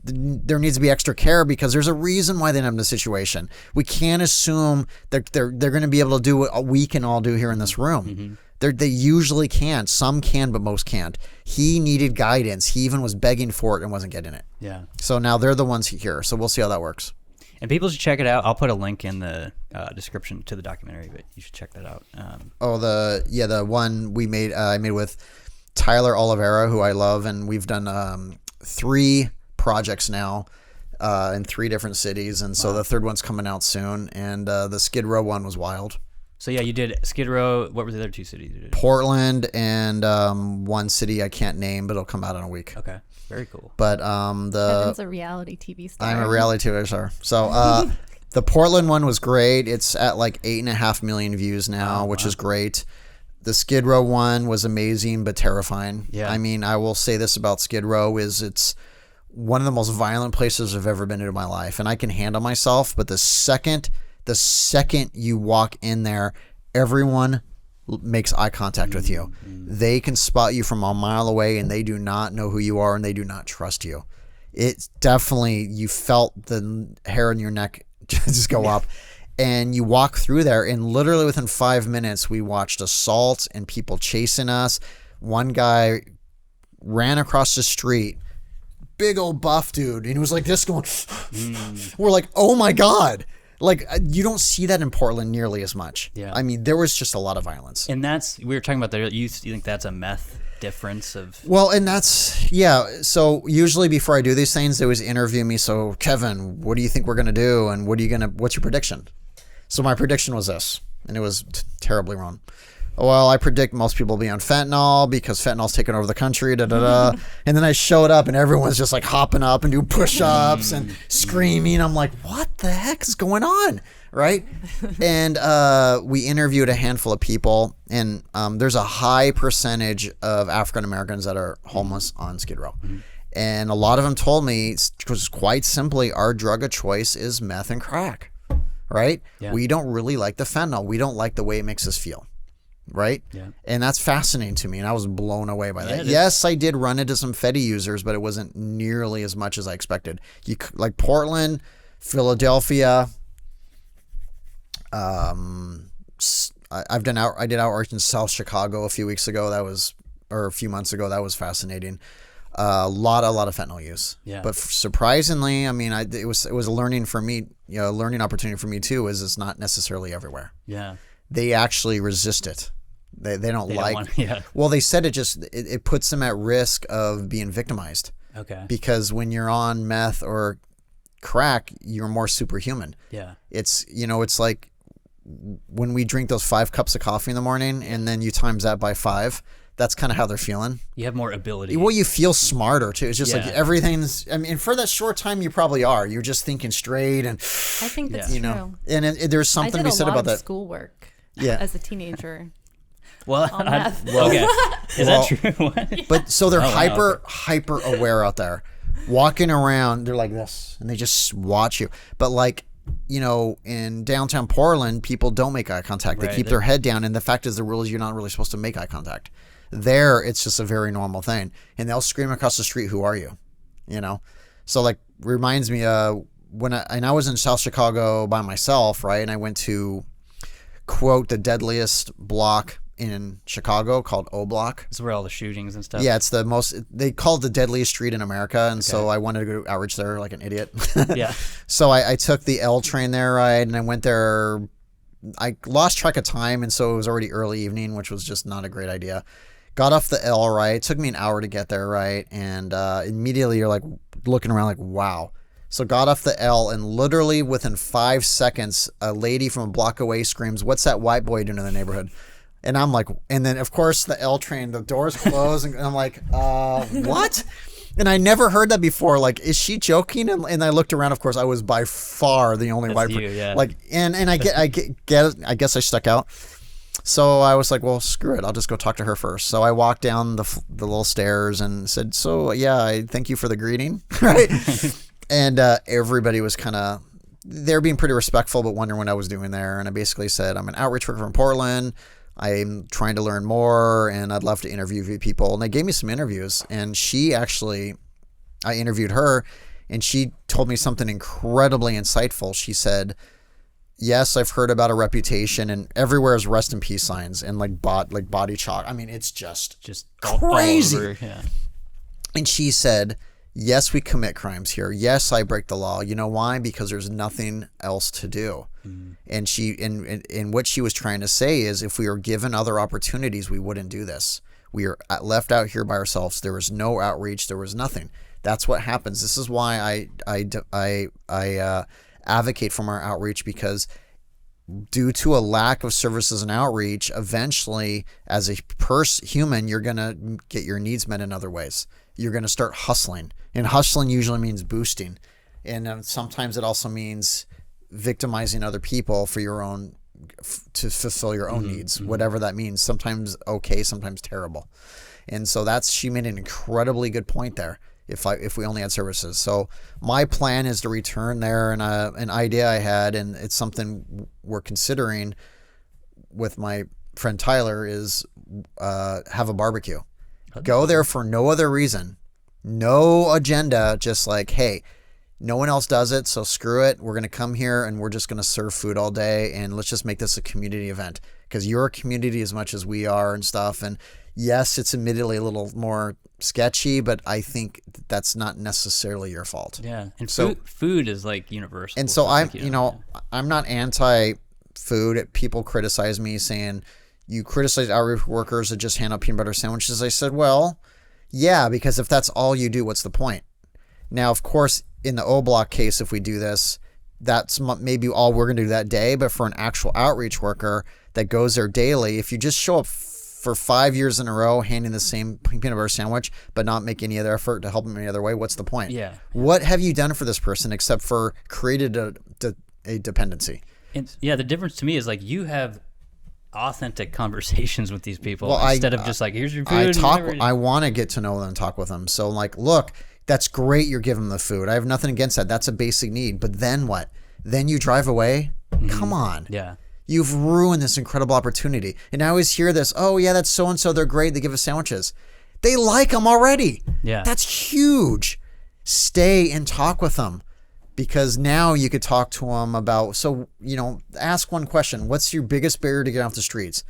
there needs to be extra care because there's a reason why they end up in this situation. We can't assume that they're going to be able to do what we can all do here in this room. Mm-hmm. They usually can't. Some can, but most can't. He needed guidance. He even was begging for it and wasn't getting it. Yeah. So now they're the ones here. So we'll see how that works. And people should check it out. I'll put a link in the description to the documentary, but you should check that out. The one we made, I made with Tyler Oliveira, who I love, and we've done 3 projects now in 3 different cities, and so the third one's coming out soon. And the Skid Row one was wild. So yeah, you did Skid Row. What were the other 2 cities you did? Portland and one city I can't name, but it'll come out in a week. Okay, very cool. But Kevin's a reality TV star. I'm a reality TV star. So the Portland one was great. It's at like 8.5 million views now, which is great. The Skid Row one was amazing but terrifying. Yeah. I mean, I will say this about Skid Row is it's one of the most violent places I've ever been in my life, and I can handle myself. But the second you walk in there, everyone makes eye contact with you. They can spot you from a mile away, and they do not know who you are, and they do not trust you. It's definitely, you felt the hair on your neck just go up. And you walk through there, and literally within 5 minutes, we watched assaults and people chasing us. One guy ran across the street, big old buff dude, and he was like this going, we're like, oh my God. Like, you don't see that in Portland nearly as much. Yeah. I mean, there was just a lot of violence. And we were talking about that. You think that's a meth difference of? Well, and that's, yeah. So usually before I do these things, they always interview me. So Kevin, what do you think we're going to do? And what's your prediction? So my prediction was this, and it was terribly wrong. Well, I predict most people will be on fentanyl because fentanyl's taking over the country, And then I showed up, and everyone's just like hopping up and doing push-ups and screaming. I'm like, what the heck is going on? Right? And we interviewed a handful of people, and there's a high percentage of African Americans that are homeless on Skid Row. And a lot of them told me, because quite simply, our drug of choice is meth and crack. Right? Yeah. We don't really like the fentanyl. We don't like the way it makes us feel. Right? Yeah. And that's fascinating to me, and I was blown away by that. Yeah, Yes, I did run into some Fetty users, but it wasn't nearly as much as I expected. Like Portland, Philadelphia. I did outreach in South Chicago a few months ago. That was fascinating. A lot of fentanyl use. Yeah. But surprisingly, I mean, it was a learning for me. Learning opportunity for me too. Is it's not necessarily everywhere. Yeah. They actually resist it. They don't like. Yeah. Well, they said it puts them at risk of being victimized. Okay. Because when you're on meth or crack, you're more superhuman. Yeah. It's like when we drink those 5 cups of coffee in the morning, and then you times that by 5. That's kind of how they're feeling. You have more ability. Well, you feel smarter too. It's just like Yeah. everything's. I mean, for that short time, you probably are. You're just thinking straight, and I think that's true. And there's something to be said about that. I did a lot of schoolwork as a teenager. Well, on meth. okay. Is that true? What? But so they're wow. hyper aware out there, walking around. They're like this, and they just watch you. But like, in downtown Portland, people don't make eye contact. They keep their head down, and the fact is, the rule is you're not really supposed to make eye contact. There, it's just a very normal thing, and they'll scream across the street, "Who are you?" So like, reminds me when I was in South Chicago by myself, right? And I went to quote the deadliest block in Chicago called O Block. It's where all the shootings and stuff. Yeah, it's the most. They call it the deadliest street in America, and so I wanted to go outreach there like an idiot. Yeah. So I took the L train there, right, and I went there. I lost track of time, and so it was already early evening, which was just not a great idea. Got off the L, right? It took me an hour to get there, right? And immediately you're like looking around like, wow. So got off the L, and literally within 5 seconds, a lady from a block away screams, "What's that white boy doing in the neighborhood?" And I'm like, and then of course the L train, the doors close, and I'm like, what? And I never heard that before. Like, is she joking? And I looked around. Of course, I was by far the only white person. Yeah. Like, and I get it. I guess I stuck out. So I was like, well, screw it. I'll just go talk to her first. So I walked down the little stairs and said, so yeah, I thank you for the greeting, right? And everybody was they're being pretty respectful, but wondering what I was doing there. And I basically said, I'm an outreach worker from Portland. I'm trying to learn more, and I'd love to interview people. And they gave me some interviews, and I interviewed her, and she told me something incredibly insightful. She said, yes, I've heard about a reputation, and everywhere is rest in peace signs and like body chalk. I mean, it's just crazy. All over, yeah. And she said, yes, we commit crimes here. Yes, I break the law. You know why? Because there's nothing else to do. And and what she was trying to say is, if we were given other opportunities, we wouldn't do this. We are left out here by ourselves. There was no outreach. There was nothing. That's what happens. This is why I advocate for our outreach, because due to a lack of services and outreach, eventually, as a human, you're going to get your needs met in other ways. You're going to start hustling. And hustling usually means boosting. And sometimes it also means victimizing other people for your own, to fulfill your own needs, whatever that means. Sometimes okay, sometimes terrible. And so she made an incredibly good point there. if we only had services. So my plan is to return there, and an idea I had, and it's something we're considering with my friend Tyler, is have a barbecue. Go there for no other reason, no agenda, just like, hey, no one else does it, so screw it. We're going to come here and we're just going to serve food all day, and let's just make this a community event, because you're a community as much as we are and stuff. And yes, it's admittedly a little more sketchy, but I think that's not necessarily your fault. Yeah. And so food is like universal. And so I'm, like, I'm not anti-food. People criticize me saying, you criticize outreach workers that just hand out peanut butter sandwiches. I said, well, yeah, because if that's all you do, what's the point? Now, of course, in the O Block case, if we do this, that's maybe all we're going to do that day. But for an actual outreach worker that goes there daily, if you just show up for 5 years in a row handing the same peanut butter sandwich but not make any other effort to help them any other way, what's the point? Yeah. What have you done for this person except for created a dependency? And yeah, the difference to me is like you have authentic conversations with these people Well, instead of just like, here's your food. I want to get to know them and talk with them. So like, look, that's great. You're giving them the food. I have nothing against that. That's a basic need. But then what? Then you drive away? Come on. Yeah. You've ruined this incredible opportunity. And I always hear this, oh yeah, that's so-and-so. They're great. They give us sandwiches. They like them already. Yeah. That's huge. Stay and talk with them, because now you could talk to them about, ask one question. What's your biggest barrier to get off the streets?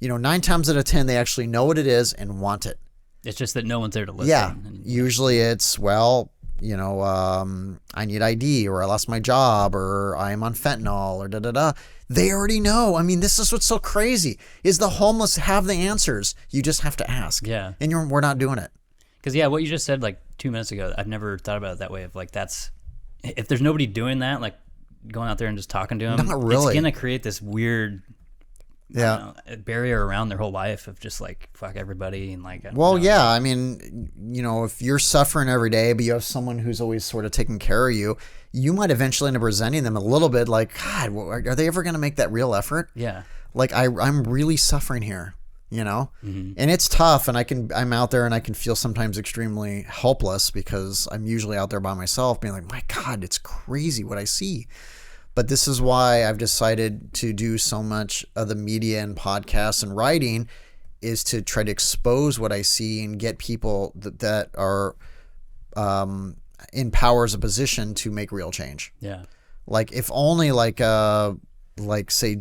9 times out of 10, they actually know what it is and want it. It's just that no one's there to listen. Yeah. Usually it's, I need ID, or I lost my job, or I'm on fentanyl, or da-da-da. They already know. I mean, this is what's so crazy, is the homeless have the answers. You just have to ask. Yeah. And we're not doing it. Because, what you just said like 2 minutes ago, I've never thought about it that way, of like, if there's nobody doing that, like going out there and just talking to them, Not really. It's going to create this weird barrier around their whole life of just like, fuck everybody. And like, yeah. I mean, if you're suffering every day, but you have someone who's always sort of taking care of you, you might eventually end up resenting them a little bit. Like, God, are they ever going to make that real effort? Yeah. Like I'm really suffering here, Mm-hmm. and it's tough. And I'm out there and I can feel sometimes extremely helpless, because I'm usually out there by myself being like, my God, it's crazy what I see. But this is why I've decided to do so much of the media and podcasts and writing, is to try to expose what I see and get people that are in powers of position to make real change. Yeah. Like if only say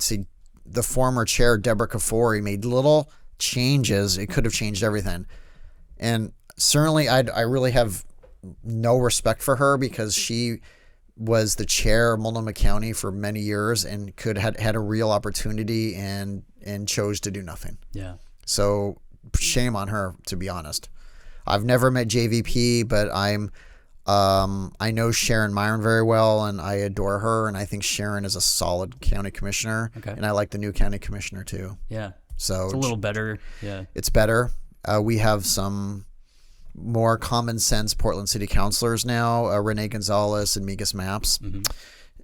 the former chair, Deborah Kafori, made little changes, it could have changed everything. And certainly I really have no respect for her, because she was the chair of Multnomah County for many years and had a real opportunity and chose to do nothing. Yeah. So shame on her, to be honest. I've never met JVP, but I know Sharon Myron very well, and I adore her, and I think Sharon is a solid county commissioner. Okay. And I like the new county commissioner too. Yeah. So it's a little better. Yeah. It's better. We have some more common sense Portland City councilors now, Renee Gonzalez and Migas Maps. Mm-hmm.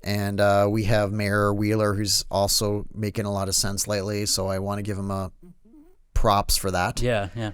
And we have Mayor Wheeler, who's also making a lot of sense lately. So I want to give him props for that. Yeah. Yeah.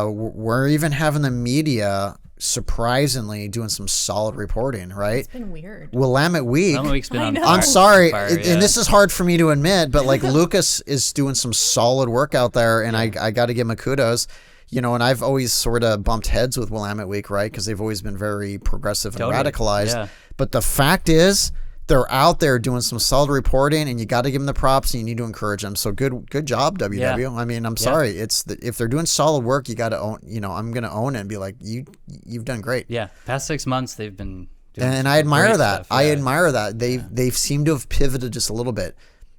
We're even having the media surprisingly doing some solid reporting, right? It's been weird. Willamette Week. Week's been on I'm sorry, fire, and this is hard for me to admit, but like Lucas is doing some solid work out there, and I got to give him a kudos. And I've always sort of bumped heads with Willamette Week, right? Because they've always been very progressive and radicalized. Yeah. But the fact is, they're out there doing some solid reporting, and you got to give them the props, and you need to encourage them. So good job, WW. Yeah. I mean, I'm sorry. If they're doing solid work, you got to own. I'm going to own it and be like, you've done great. Yeah, past 6 months they've been doing and I admire that. Stuff, yeah. I admire that. They've seemed to have pivoted just a little bit.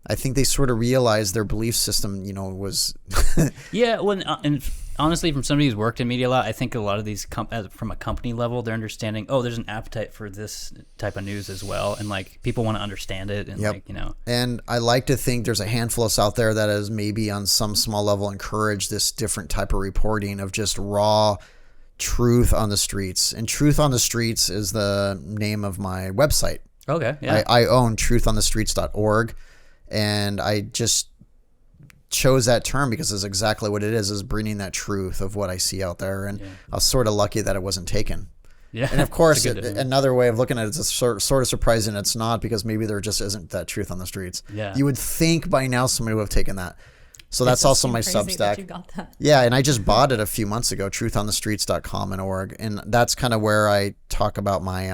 I think they sort of realized their belief system, was. Yeah, well, and honestly, from somebody who's worked in media a lot, I think a lot of these from a company level, they're understanding. Oh, there's an appetite for this type of news as well, and like people want to understand it, and And I like to think there's a handful of us out there that has maybe on some small level encouraged this different type of reporting of just raw truth on the streets. And Truth on the Streets is the name of my website. Okay, yeah. I own truthonthestreets.org. And I just chose that term because it's exactly what it is bringing that truth of what I see out there. And I was sort of lucky that it wasn't taken. Yeah. And of course, another way of looking at it is sort of surprising it's not, because maybe there just isn't that truth on the streets. Yeah. You would think by now somebody would have taken that. So that's also my Substack. That you got that. Yeah, and I just bought it a few months ago, truthonthestreets.com and org. And that's kind of where I talk about my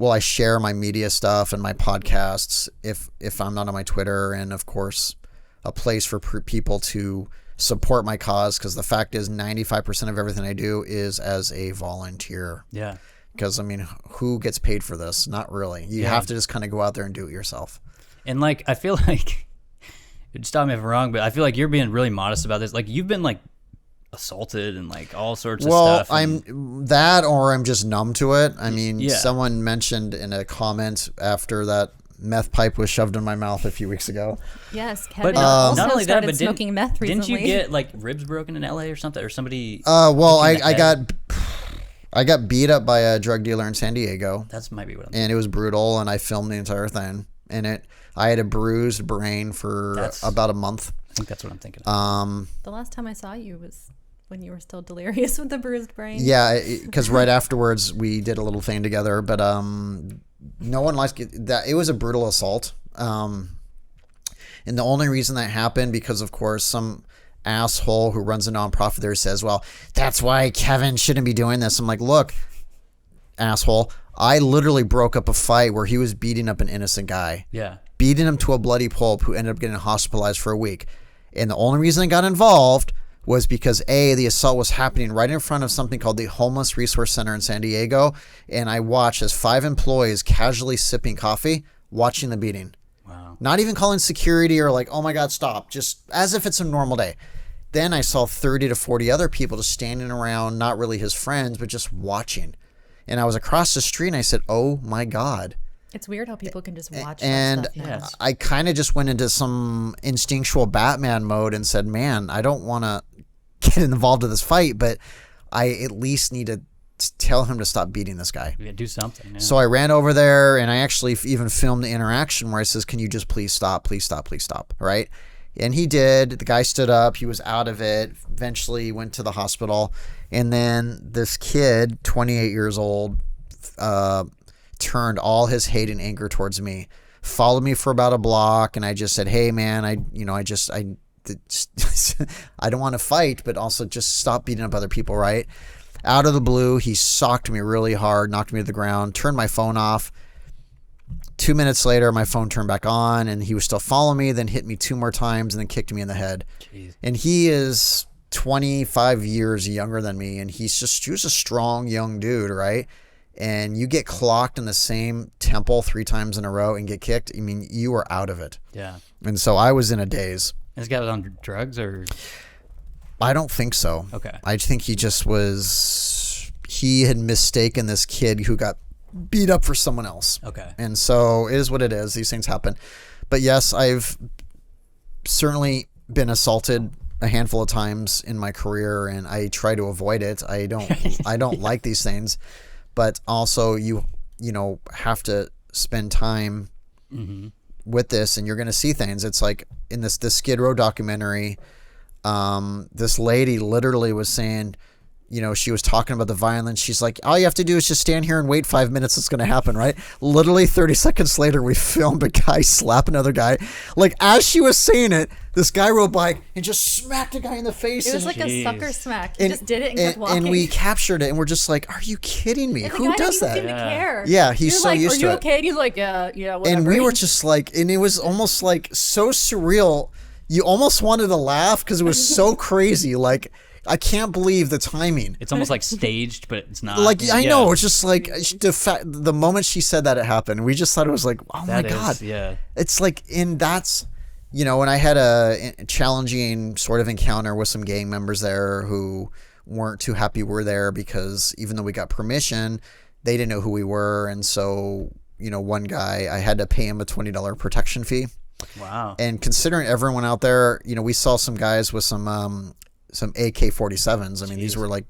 I share my media stuff and my podcasts if I'm not on my Twitter, and of course a place for people to support my cause, because the fact is 95% of everything I do is as a volunteer. Yeah. Because, I mean, who gets paid for this? Not really. You have to just kind of go out there and do it yourself. And like, I feel like, stop me if I'm wrong, but I feel like you're being really modest about this. Like, you've been like assaulted and like all sorts of stuff. Well, I'm just numb to it. I mean, someone mentioned in a comment after that meth pipe was shoved in my mouth a few weeks ago. Yes, Kevin But also not only that, started but smoking meth recently. didn't you get like ribs broken in LA or something, or somebody? I got beat up by a drug dealer in San Diego. That's might be what I'm and it was brutal, and I filmed the entire thing. And I had a bruised brain for about a month. I think that's what I'm thinking of. The last time I saw you was when you were still delirious with the bruised brain. Yeah, because right afterwards we did a little thing together, but no one likes that. It was a brutal assault. And the only reason that happened because, of course, some asshole who runs a nonprofit there says, well, that's why Kevin shouldn't be doing this. I'm like, look, asshole, I literally broke up a fight where he was beating up an innocent guy. Yeah. Beating him to a bloody pulp, who ended up getting hospitalized for a week. And the only reason I got involved was because the assault was happening right in front of something called the Homeless Resource Center in San Diego. And I watched as 5 employees casually sipping coffee, watching the beating. Wow. Not even calling security or like, oh my God, stop. Just as if it's a normal day. Then I saw 30 to 40 other people just standing around, not really his friends, but just watching. And I was across the street and I said, oh my God. It's weird how people can just watch and that stuff now. I kind of just went into some instinctual Batman mode and said, man, I don't want to get involved in this fight, but I at least need to tell him to stop beating this guy. Yeah, do something. Yeah. So I ran over there and I actually even filmed the interaction where I says, can you just please stop, please stop, please stop, right? And he did. The guy stood up. He was out of it. Eventually went to the hospital. And then this kid, 28 years old, turned all his hate and anger towards me, followed me for about a block. And I just said, hey man, I don't want to fight, but also just stop beating up other people. Right. Out of the blue, he socked me really hard, knocked me to the ground, turned my phone off. 2 minutes later, my phone turned back on and he was still following me, then hit me 2 more times and then kicked me in the head. Jeez. And he is 25 years younger than me. And he was a strong young dude. Right. And you get clocked in the same temple 3 times in a row and get kicked. I mean, you are out of it. Yeah. And so I was in a daze. This guy was on drugs or? I don't think so. Okay. I think he had mistaken this kid who got beat up for someone else. Okay. And so it is what it is. These things happen. But yes, I've certainly been assaulted a handful of times in my career, and I try to avoid it. I don't like these things. But also you have to spend time with this, and you're going to see things. It's like in this Skid Row documentary, this lady literally was saying, she was talking about the violence. She's like, all you have to do is just stand here and wait 5 minutes. It's going to happen, right? Literally 30 seconds later, we filmed a guy slap another guy. Like, as she was saying it, this guy rode by and just smacked a guy in the face. It was like a sucker smack. He just did it and kept walking. And we captured it, and we're just like, are you kidding me? Who does that? Seem to care. Yeah, he's so used to it. Are you okay? And he's like, yeah, whatever. And we were just like, and it was almost like so surreal. You almost wanted to laugh because it was so crazy. Like, I can't believe the timing. It's almost like staged, but it's not. Like, I know. It's just like the moment she said that it happened, we just thought it was like, oh my God. Yeah. It's like, and I had a challenging sort of encounter with some gang members there who weren't too happy we're there because even though we got permission, they didn't know who we were. And so, one guy, I had to pay him a $20 protection fee. Wow. And considering everyone out there, we saw some guys with some AK-47s. I mean, these were like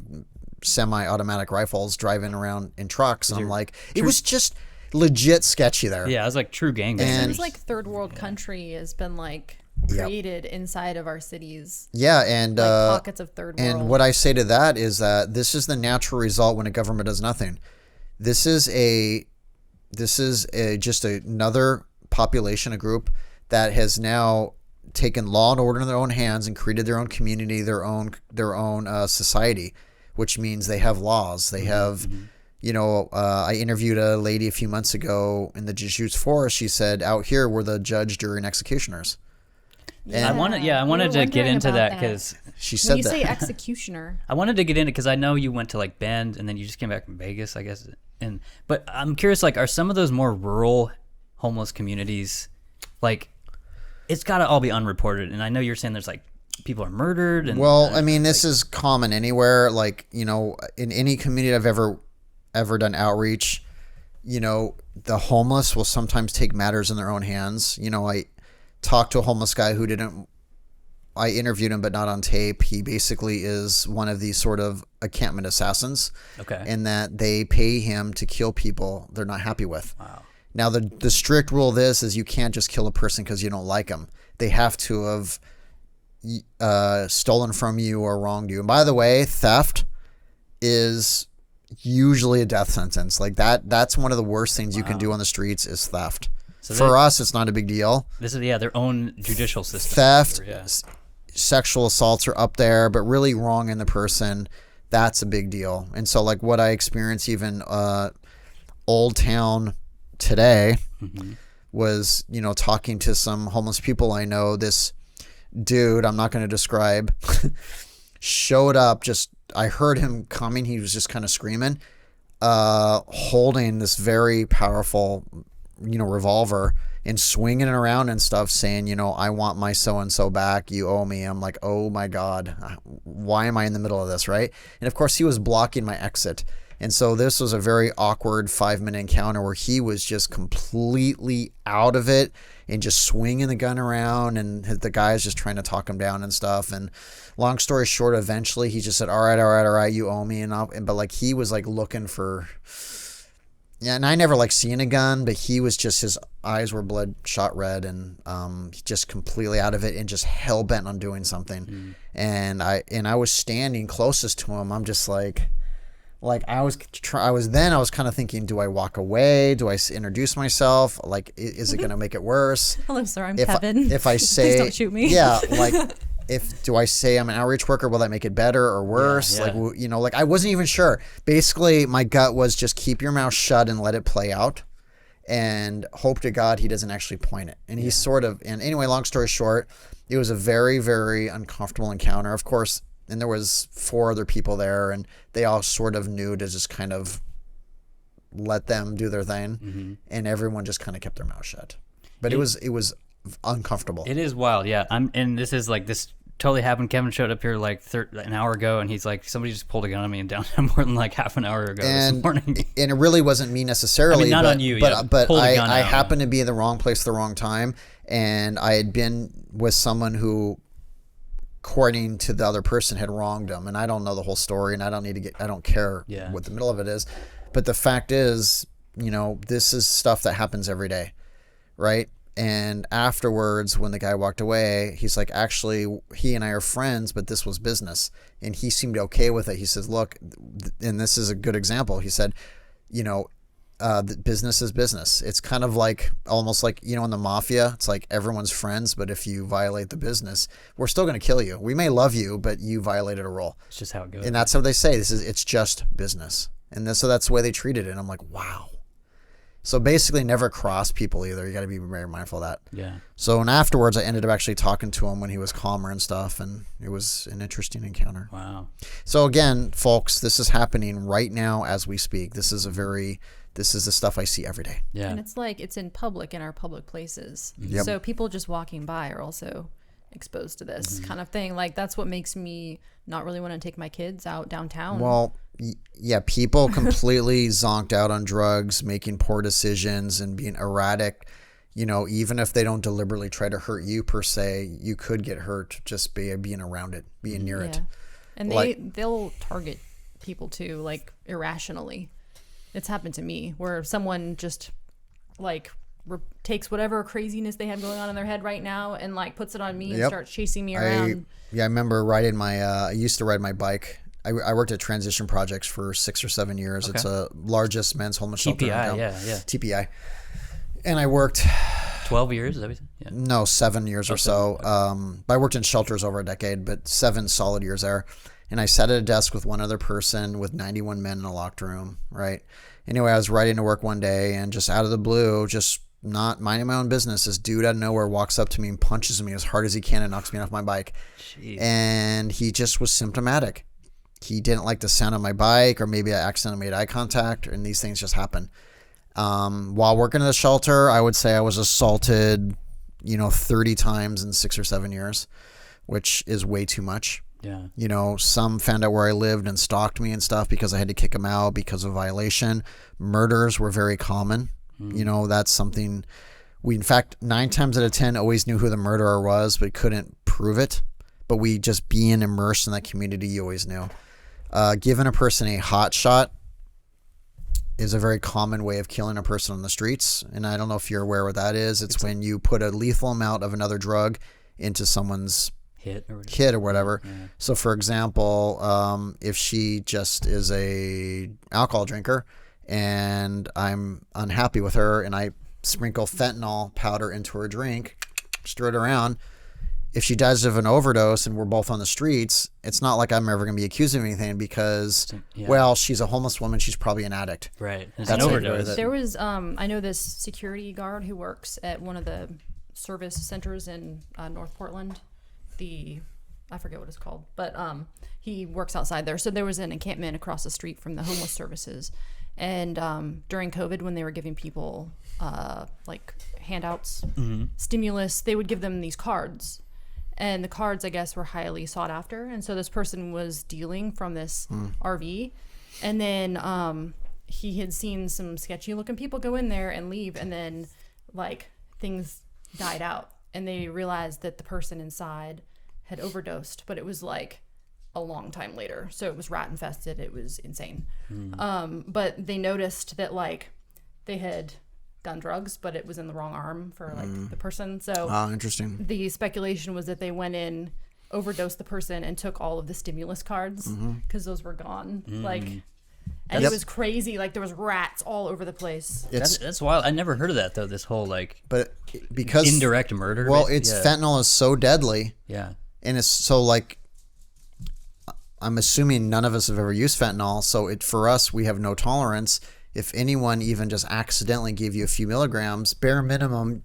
semi-automatic rifles driving around in trucks. And I'm like, it was just legit sketchy there. Yeah, it was like true gangbangers. It seems like third world country has been like created inside of our cities. Yeah, and Like pockets of third world. and what I say to that is that this is the natural result when a government does nothing. This is just another population, a group that has now taken law and order in their own hands and created their own community, their own society, which means they have laws. They have, I interviewed a lady a few months ago in the Jesuits Forest. She said, out here we're the judge, jury, and executioners. I wanted to get into that because she said when you that. say executioner, I wanted to get into because I know you went to like Bend and then you just came back from Vegas, I guess. But I'm curious, like, are some of those more rural homeless communities, like, it's got to all be unreported? And I know you're saying there's like people are murdered. And Well, I mean, this is common anywhere. Like, in any community I've ever done outreach, the homeless will sometimes take matters in their own hands. I talked to a homeless guy I interviewed him, but not on tape. He basically is one of these sort of encampment assassins. Okay. And that they pay him to kill people they're not happy with. Wow. Now, the strict rule of this is you can't just kill a person because you don't like them. They have to have stolen from you or wronged you. And by the way, theft is usually a death sentence. Like that's one of the worst things you can do on the streets is theft. So for us, it's not a big deal. This is their own judicial system. Theft, Yeah. sexual assaults are up there, but really wronging the person, that's a big deal. And so like what I experienced even Old Town today was, talking to some homeless people I know. This dude, I'm not going to describe, showed up I heard him coming. He was just kind of screaming, holding this very powerful, revolver and swinging it around and stuff saying, I want my so-and-so back. You owe me. I'm like, oh my God, why am I in the middle of this? Right. And of course he was blocking my exit. And so this was a very awkward 5-minute encounter where he was just completely out of it and just swinging the gun around, and the guy's just trying to talk him down and stuff. And long story short, eventually he just said, all right, you owe me. But like, he was like looking for, and I never like seeing a gun, but he was just, his eyes were bloodshot red and just completely out of it and just hell bent on doing something. And I was standing closest to him. I'm just like I was kind of thinking, do I walk away? Do I introduce myself? Like, is it going to make it worse? Hello, sir. I'm Kevin. If I say, please don't shoot me. Yeah, like, do I say I'm an outreach worker? Will that make it better or worse? Yeah. Like, I wasn't even sure. Basically, my gut was just keep your mouth shut and let it play out, and hope to God he doesn't actually point it. And he sort of. And anyway, long story short, it was a very, very uncomfortable encounter. Of course. And there was 4 other people there, and they all sort of knew to just kind of let them do their thing, and everyone just kind of kept their mouth shut. But it was uncomfortable. It is wild, yeah. And this is like this totally happened. Kevin showed up here like an hour ago, and he's like, somebody just pulled a gun on me in downtown more than like half an hour ago this morning. And it really wasn't me necessarily. I mean, not on you, but I happened to be in the wrong place at the wrong time, and I had been with someone who, according to the other person, had wronged him. And I don't know the whole story, and I don't care what the middle of it is. But the fact is, this is stuff that happens every day, right? And afterwards, when the guy walked away, he's like, actually, he and I are friends, but this was business. And he seemed okay with it. He says, look, and this is a good example. He said, business is business. It's kind of like, almost like, in the mafia, it's like everyone's friends, but if you violate the business, we're still going to kill you. We may love you, but you violated a rule. It's just how it goes. And that's how they say it's just business. And so that's the way they treated it. And I'm like, wow. So basically never cross people either. You got to be very mindful of that. Yeah. So, and afterwards I ended up actually talking to him when he was calmer and stuff. And it was an interesting encounter. Wow. So again, folks, this is happening right now as we speak. This is the stuff I see every day. Yeah. And it's like it's in public, in our public places. Yep. So people just walking by are also exposed to this kind of thing. Like, that's what makes me not really want to take my kids out downtown. Well, yeah, people completely zonked out on drugs, making poor decisions and being erratic. Even if they don't deliberately try to hurt you per se, you could get hurt just being around it, being near it. And they'll target people too, like irrationally. It's happened to me where someone just like takes whatever craziness they have going on in their head right now and like puts it on me and Yep. starts chasing me around. I remember riding my, I used to ride my bike. I worked at Transition Projects for 6 or 7 years. Okay. It's a largest men's homeless shelter in TPI, town. yeah. TPI. And I worked 12 years, is that what you said? Yeah. No, 7 years or so. But I worked in shelters over a decade, but 7 solid years there. And I sat at a desk with one other person with 91 men in a locked room, right? Anyway, I was riding to work one day and just out of the blue, just not minding my own business, this dude out of nowhere walks up to me and punches me as hard as he can and knocks me off my bike. Jeez. And he just was symptomatic. He didn't like the sound of my bike, or maybe I accidentally made eye contact, and these things just happen. While working at the shelter, I would say I was assaulted, 30 times in 6 or 7 years, which is way too much. Yeah. Some found out where I lived and stalked me and stuff because I had to kick them out because of violation. Murders were very common. That's something we, in fact, 9 times out of 10 always knew who the murderer was, but couldn't prove it. But we just being immersed in that community, you always knew. Giving a person a hot shot is a very common way of killing a person on the streets. And I don't know if you're aware what that is. It's when you put a lethal amount of another drug into someone's hit or whatever. Yeah. So for example, if she just is a alcohol drinker and I'm unhappy with her and I sprinkle fentanyl powder into her drink, stir it around, if she dies of an overdose and we're both on the streets, it's not like I'm ever going to be accused of anything because, well, she's a homeless woman. She's probably an addict. Right. It's That's an it. overdose. There was, I know this security guard who works at one of the service centers in North Portland. I forget what it's called, but he works outside there. So there was an encampment across the street from the homeless services. And during COVID, when they were giving people like handouts, stimulus, they would give them these cards. And the cards, I guess, were highly sought after. And so this person was dealing from this RV. And then he had seen some sketchy looking people go in there and leave. And then like things died out. And they realized that the person inside had overdosed. But it was like a long time later. So it was rat infested. It was insane. But they noticed that like they had done drugs, but it was in the wrong arm for like the person. So interesting. The speculation was that they went in, overdosed the person, and took all of the stimulus cards because those were gone. And it was crazy. Like there was rats all over the place. That's wild. I never heard of that though. This whole like, but because indirect murder. Well, fentanyl is so deadly. Yeah. And it's so like, I'm assuming none of us have ever used fentanyl. So for us, we have no tolerance. If anyone even just accidentally gave you a few milligrams, bare minimum,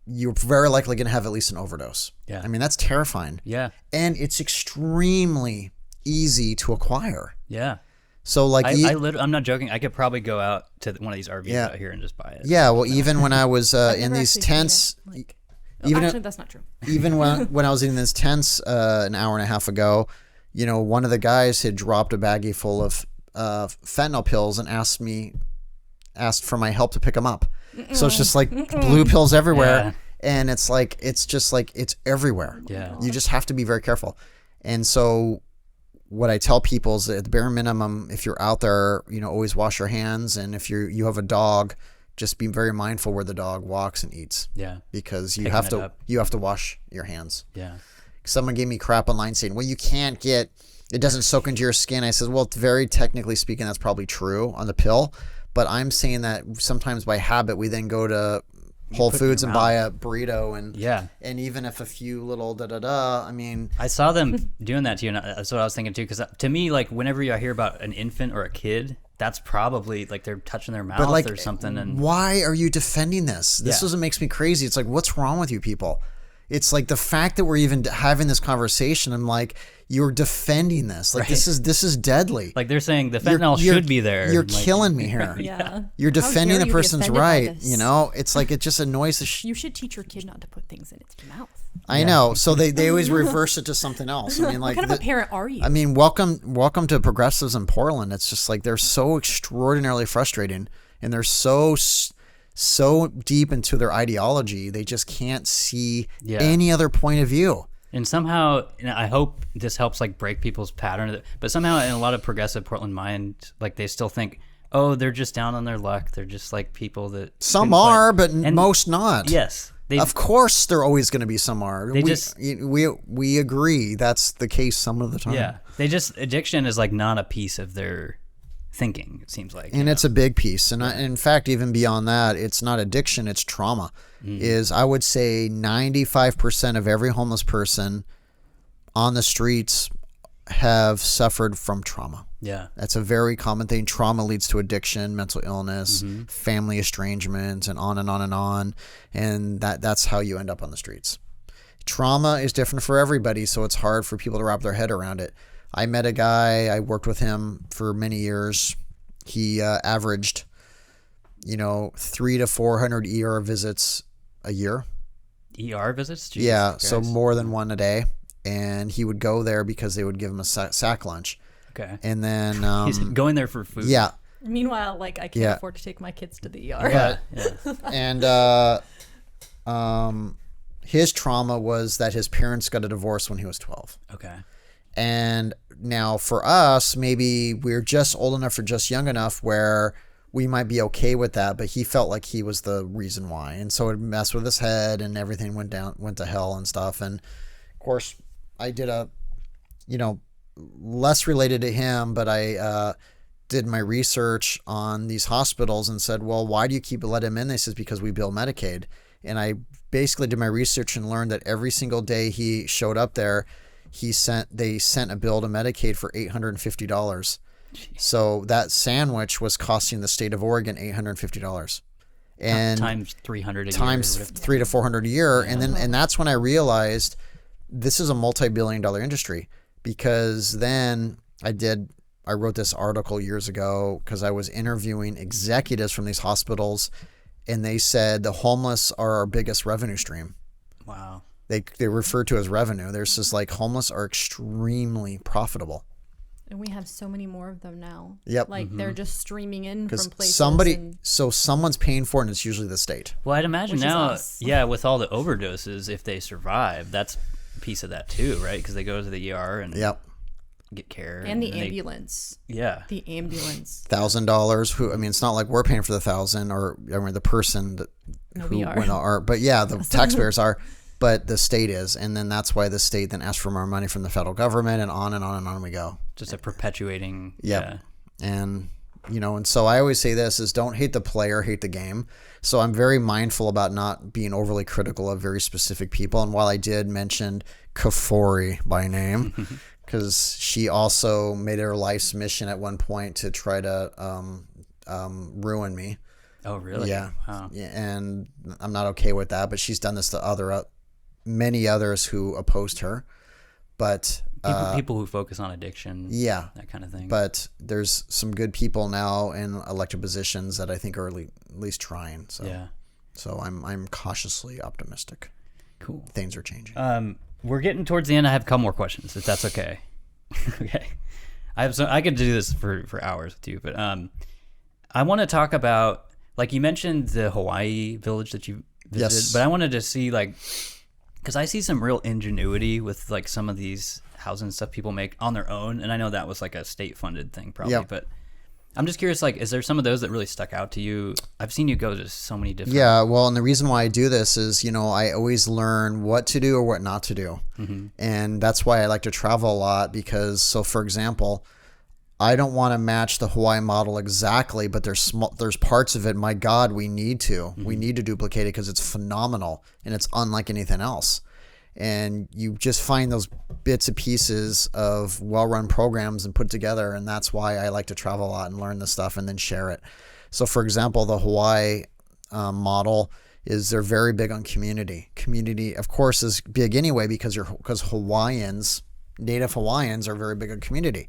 you're very likely going to have at least an overdose. Yeah. I mean, that's terrifying. Yeah. And it's extremely easy to acquire. Yeah. So like, I'm not joking. I could probably go out to one of these RVs out here and just buy it. Yeah. Well, even when I was I've in never these actually seen tents, it. even that's not true. even when I was in this tents an hour and a half ago, one of the guys had dropped a baggie full of fentanyl pills and asked for my help to pick them up. So it's just like blue pills everywhere. And it's everywhere. Yeah. You just have to be very careful. And so what I tell people is that at the bare minimum, if you're out there, always wash your hands. And if you have a dog, just be very mindful where the dog walks and eats. Yeah. Because you have to wash your hands. Yeah. Someone gave me crap online saying, well, it doesn't soak into your skin. I said, well, very technically speaking, that's probably true on the pill. But I'm saying that sometimes by habit, we then go to Whole Foods and buy a burrito. And even if a few little I mean. I saw them doing that to you. And that's what I was thinking too. Because to me, like whenever I hear about an infant or a kid, that's probably like they're touching their mouth or something. And why are you defending this? This is what makes me crazy. It's like, what's wrong with you people? It's like the fact that we're even having this conversation. I'm like, you're defending this. Like this is deadly. Like they're saying the fentanyl should be there. You're killing me here. Yeah. You're defending the person's right. It's like it just annoys the You should teach your kid not to put things in its mouth. I know. So they always reverse it to something else. I mean, like, what kind of a parent are you? I mean, welcome to progressives in Portland. It's just like they're so extraordinarily frustrating, and they're so deep into their ideology, they just can't see any other point of view. And somehow, I hope this helps like break people's pattern. But somehow, in a lot of progressive Portland mind, like they still think, oh, they're just down on their luck. They're just like people that Some couldn't are, find- but and- most not. Yes. Of course, there are always going to be some are. They We agree that's the case some of the time. Yeah. Addiction is like not a piece of their thinking, it seems like. And it's a big piece. And in fact, even beyond that, it's not addiction, it's trauma. Is I would say 95% of every homeless person on the streets have suffered from trauma. Yeah. That's a very common thing. Trauma leads to addiction, mental illness, family estrangement, and on and on and on. And that's how you end up on the streets. Trauma is different for everybody, so it's hard for people to wrap their head around it. I met a guy, I worked with him for many years. He averaged, 300 to 400 ER visits a year. ER visits? Jesus Yeah, Christ. so more than one a day. And he would go there because they would give him a sack lunch. Okay. And then He's going there for food. yeah, Meanwhile, like I can't Yeah. afford to take my kids to the ER. Yeah. and his trauma was that his parents got a divorce when he was 12. Okay. And now for us, maybe we're just old enough or just young enough where we might be okay with that, but he felt like he was the reason why. And so it messed with his head and everything went to hell and stuff. And of course I did less related to him, but I did my research on these hospitals and said, well, why do you let him in? They says, because we bill Medicaid. And I basically did my research and learned that every single day he showed up there, they sent a bill to Medicaid for $850. So that sandwich was costing the state of Oregon $850. And times 300 a year. times 300 to 400 a year. And that's when I realized this is a multi-billion-dollar industry, because then I wrote this article years ago because I was interviewing executives from these hospitals, and they said the homeless are our biggest revenue stream. Wow. They refer to as revenue. There's just like homeless are extremely profitable. And we have so many more of them now. Yep. Like they're just streaming in Because from places. someone's paying for it, and it's usually the state. Well, I'd imagine Which is now, us. yeah, with all the overdoses, if they survive, that's a piece of that too, right? Because they go to the ER and Yep. get care. And the then ambulance. Yeah. The ambulance. $1,000. It's not like we're paying for the 1,000, or the person No, who we are. went are. But yeah, the taxpayers are. But the state is, and then that's why the state then asks for more money from the federal government, and on and on and on we go. Just a perpetuating. Yep. And and so I always say this is don't hate the player, hate the game. So I'm very mindful about not being overly critical of very specific people. And while I did mention Kafori by name, because she also made her life's mission at one point to try to ruin me. Oh, really? Yeah. Wow. Yeah, and I'm not okay with that. But she's done this to many others who opposed her. But People who focus on addiction. yeah, That kind of thing. but there's some good people now in elected positions that I think are at least trying. So yeah. so I'm cautiously optimistic. Cool. Things are changing. We're getting towards the end. I have a couple more questions, if that's okay. Okay. I could do this for hours with you, but I want to talk about, like you mentioned the Hawaii village that you visited, Yes. but I wanted to see because I see some real ingenuity with like some of these housing stuff people make on their own, and I know that was like a state funded thing probably, Yep. but I'm just curious, like, is there some of those that really stuck out to you? I've seen you go to so many different. Yeah, well, and the reason why I do this is, I always learn what to do or what not to do. Mm-hmm. And that's why I like to travel a lot because, so for example, I don't want to match the Hawaii model exactly, but there's parts of it, my God, we need to. Mm-hmm. We need to duplicate it because it's phenomenal and it's unlike anything else. And you just find those bits and pieces of well-run programs and put together. And that's why I like to travel a lot and learn this stuff and then share it. So for example, the Hawaii model is they're very big on community. Community, of course, is big anyway because Hawaiians, native Hawaiians are very big on community.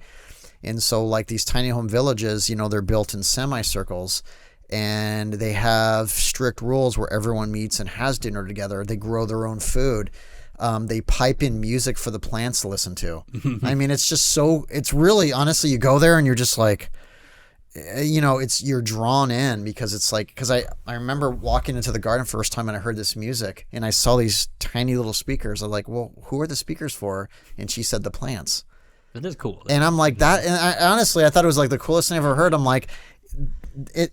And so like these tiny home villages, they're built in semicircles and they have strict rules where everyone meets and has dinner together. They grow their own food. They pipe in music for the plants to listen to. I mean, it's just it's really, honestly, you go there and you're just like, you're drawn in because I remember walking into the garden first time and I heard this music and I saw these tiny little speakers. I'm like, well, who are the speakers for? And she said the plants. That is cool. And I'm like that. And I thought it was like the coolest thing I've ever heard. I'm like,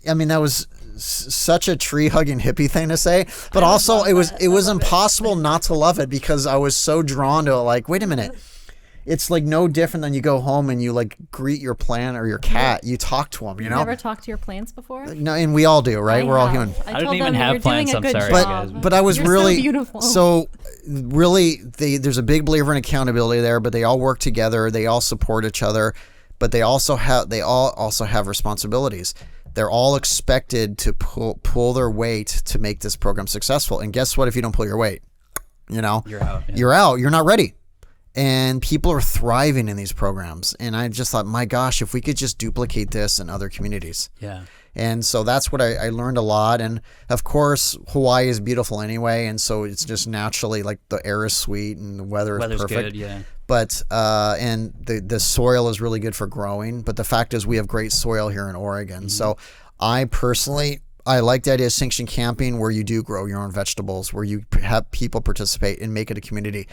I mean, that was such a tree hugging hippie thing to say, but also it was impossible not to love it because I was so drawn to it. Like, wait a minute. It's like no different than you go home and you like greet your plant or your cat. You talk to them, you know? You never talked to your plants before? No, and we all do, right? We're all human. I didn't even have plants. I'm sorry, guys. But I was You're really so beautiful. So really, there's a big believer in accountability there. But they all work together. They all support each other. But they all also have responsibilities. They're all expected to pull their weight to make this program successful. And guess what? If you don't pull your weight, you're out. Yeah. You're out. You're not ready. And people are thriving in these programs. And I just thought, my gosh, if we could just duplicate this in other communities. Yeah. And so that's what I learned a lot. And of course, Hawaii is beautiful anyway. And so it's just naturally like the air is sweet and the weather's perfect. Good, yeah. But, and the soil is really good for growing. But the fact is we have great soil here in Oregon. So I like the idea of sanctioned camping where you do grow your own vegetables, where you have people participate and make it a community.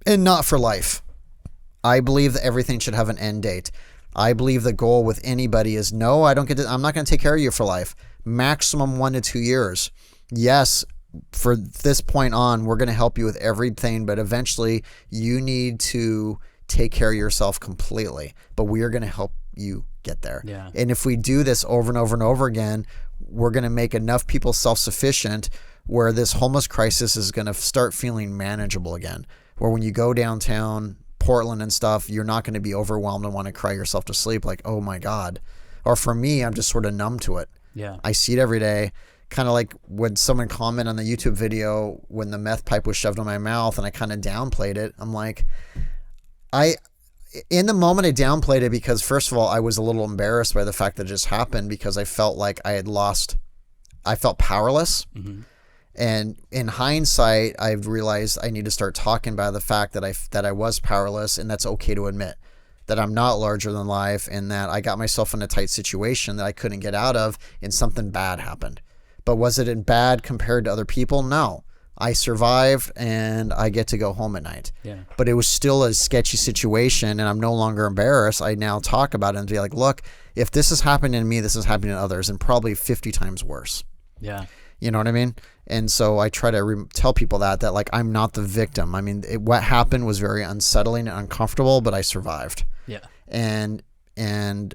And not for life. I believe that everything should have an end date. I believe the goal with anybody is I'm not going to take care of you for life. Maximum 1 to 2 years. Yes, for this point on, we're going to help you with everything, but eventually you need to take care of yourself completely. But we are going to help you get there. Yeah. And if we do this over and over and over again, we're going to make enough people self-sufficient where this homeless crisis is going to start feeling manageable again. Where when you go downtown, Portland and stuff, you're not going to be overwhelmed and want to cry yourself to sleep like, oh my God. Or for me, I'm just sort of numb to it. Yeah. I see it every day. Kind of like when someone commented on the YouTube video when the meth pipe was shoved in my mouth and I kind of downplayed it. I'm like, in the moment I downplayed it because first of all, I was a little embarrassed by the fact that it just happened because I felt like I felt powerless. Mm-hmm. And in hindsight, I've realized I need to start talking about the fact that I was powerless, and that's okay to admit that I'm not larger than life, and that I got myself in a tight situation that I couldn't get out of, and something bad happened. But was it bad compared to other people? No. I survived, and I get to go home at night. Yeah. But it was still a sketchy situation, and I'm no longer embarrassed. I now talk about it and be like, look, if this is happening to me, this is happening to others, and probably 50 times worse. Yeah. You know what I mean? And so I try to tell people that like I'm not the victim. I mean, what happened was very unsettling and uncomfortable, but I survived. Yeah. And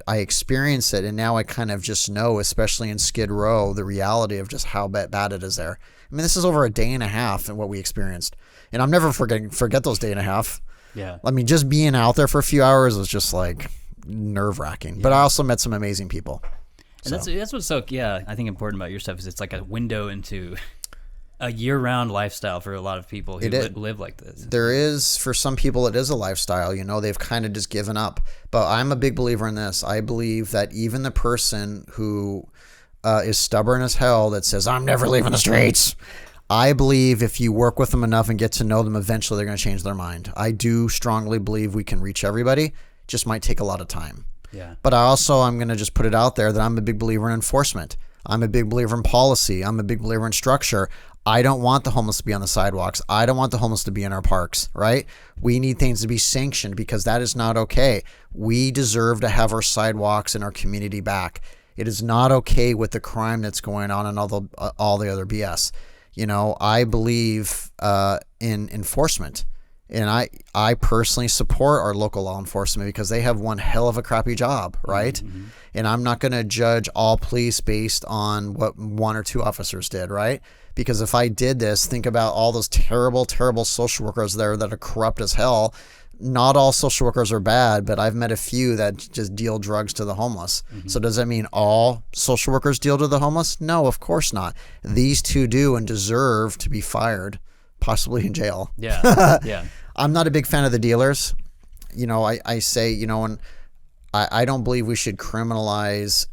I experienced it, and now I kind of just know, especially in Skid Row, the reality of just how bad it is there. I mean, this is over a day and a half and what we experienced, and I'm never forget those day and a half. Yeah. I mean, just being out there for a few hours was just like nerve wracking. Yeah. But I also met some amazing people. And that's what's so I think important about your stuff is it's like a window into a year-round lifestyle for a lot of people who live like this. There is, for some people, it is a lifestyle. You know, they've kind of just given up. But I'm a big believer in this. I believe that even the person who is stubborn as hell that says, I'm never leaving the streets, I believe if you work with them enough and get to know them, eventually they're going to change their mind. I do strongly believe we can reach everybody. It just might take a lot of time. Yeah. But I'm going to just put it out there that I'm a big believer in enforcement. I'm a big believer in policy. I'm a big believer in structure. I don't want the homeless to be on the sidewalks. I don't want the homeless to be in our parks, right? We need things to be sanctioned because that is not okay. We deserve to have our sidewalks and our community back. It is not okay with the crime that's going on and all the other BS. You know, I believe in enforcement. And I personally support our local law enforcement because they have one hell of a crappy job, right? Mm-hmm. And I'm not going to judge all police based on what 1 or 2 officers did, right? Because if I did this, think about all those terrible, terrible social workers there that are corrupt as hell. Not all social workers are bad, but I've met a few that just deal drugs to the homeless. Mm-hmm. So does that mean all social workers deal to the homeless? No, of course not. These 2 do and deserve to be fired, possibly in jail. Yeah, yeah. I'm not a big fan of the dealers. You know, I say, you know, and I don't believe we should criminalize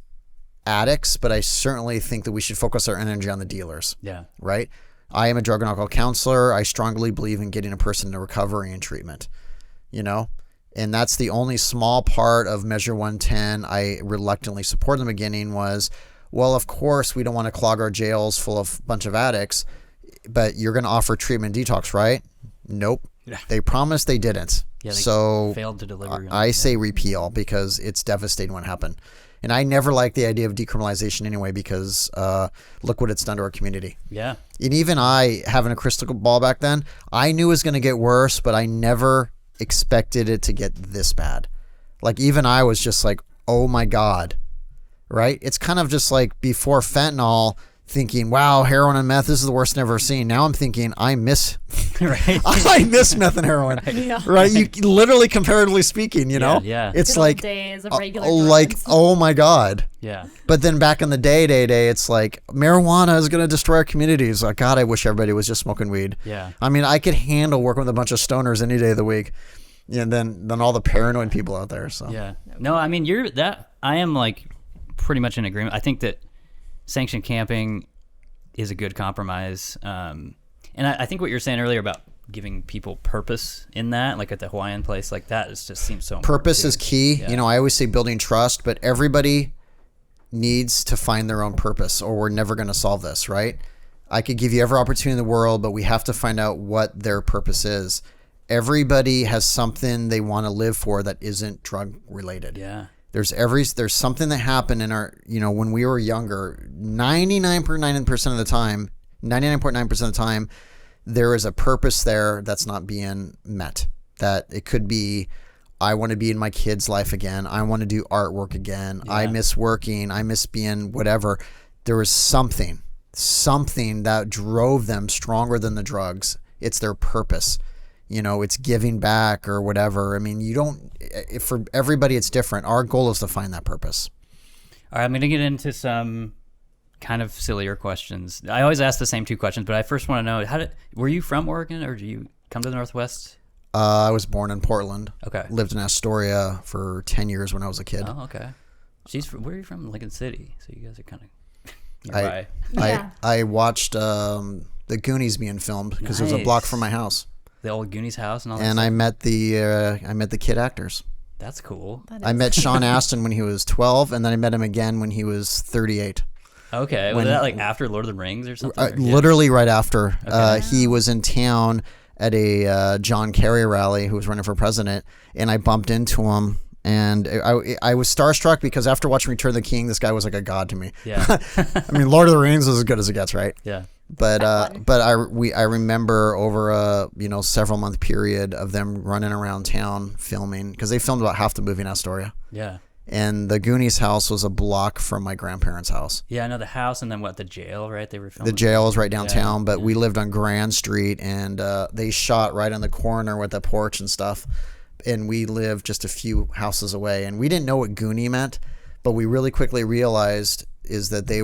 addicts, but I certainly think that we should focus our energy on the dealers. Yeah. Right? I am a drug and alcohol counselor. I strongly believe in getting a person to recovery and treatment, you know? And that's the only small part of Measure 110 I reluctantly support in the beginning was, well, of course, we don't want to clog our jails full of a bunch of addicts, but you're going to offer treatment detox, right? Nope. Yeah. They promised, they didn't. Yeah, they so failed to deliver. I say repeal because it's devastating what happened. And I never liked the idea of decriminalization anyway, because look what it's done to our community. Yeah. And even I, having a crystal ball back then, I knew it was going to get worse, but I never expected it to get this bad. Like, even I was just like, oh my God, right? It's kind of just like before fentanyl, thinking, wow, heroin and meth, this is the worst I've ever seen. Now I'm thinking, I miss Right. I miss meth and heroin. Yeah. Right? You literally, comparatively speaking, you know? Yeah. It's Good old like, days of regular like, drugs. oh my God. Yeah. But then back in the day, it's like marijuana is going to destroy our communities. Like, God, I wish everybody was just smoking weed. Yeah. I mean, I could handle working with a bunch of stoners any day of the week. And then all the paranoid people out there. So Yeah. No, I mean, I am like pretty much in agreement. I think that sanctioned camping is a good compromise. And I think what you're saying earlier about giving people purpose in that, like at the Hawaiian place, like that just seems so important purpose too. is key. Yeah. You know, I always say building trust, but everybody needs to find their own purpose, or we're never going to solve this, right? I could give you every opportunity in the world, but we have to find out what their purpose is. Everybody has something they want to live for that isn't drug related. Yeah. There's something that happened in our, when we were younger, 99.9% of the time, 99.9% of the time, there is a purpose there that's not being met. That it could be, I want to be in my kid's life again. I want to do artwork again. Yeah. I miss working. I miss being whatever. There was something that drove them stronger than the drugs. It's their purpose. It's giving back or whatever. I mean, for everybody, it's different. Our goal is to find that purpose. All right, I'm going to get into some kind of sillier questions. I always ask the same two questions, but I first want to know, were you from Oregon, or did you come to the Northwest? I was born in Portland. Okay. Lived in Astoria for 10 years when I was a kid. Oh, okay. Where are you from? Lincoln City. So you guys are kind of nearby. Yeah. I watched the Goonies being filmed because it was a block from my house. The old Goonies house and all that And stuff? I met the kid actors. That's cool. I met Sean Astin when he was 12, and then I met him again when he was 38. Okay. Was that like after Lord of the Rings or something? Or- Literally right after. Okay. He was in town at a John Kerry rally, who was running for president, and I bumped into him. And I was starstruck because after watching Return of the King, this guy was like a god to me. Yeah. I mean, Lord of the Rings is as good as it gets, right? Yeah. But I remember over a several month period of them running around town filming, because they filmed about half the movie in Astoria. Yeah. And the Goonies house was a block from my grandparents' house. Yeah, I know the house, and then the jail, right? They were filming. The jail is right downtown, but yeah. we lived on Grand Street, and they shot right on the corner with the porch and stuff. And we lived just a few houses away, and we didn't know what Goonie meant, but we really quickly realized is that they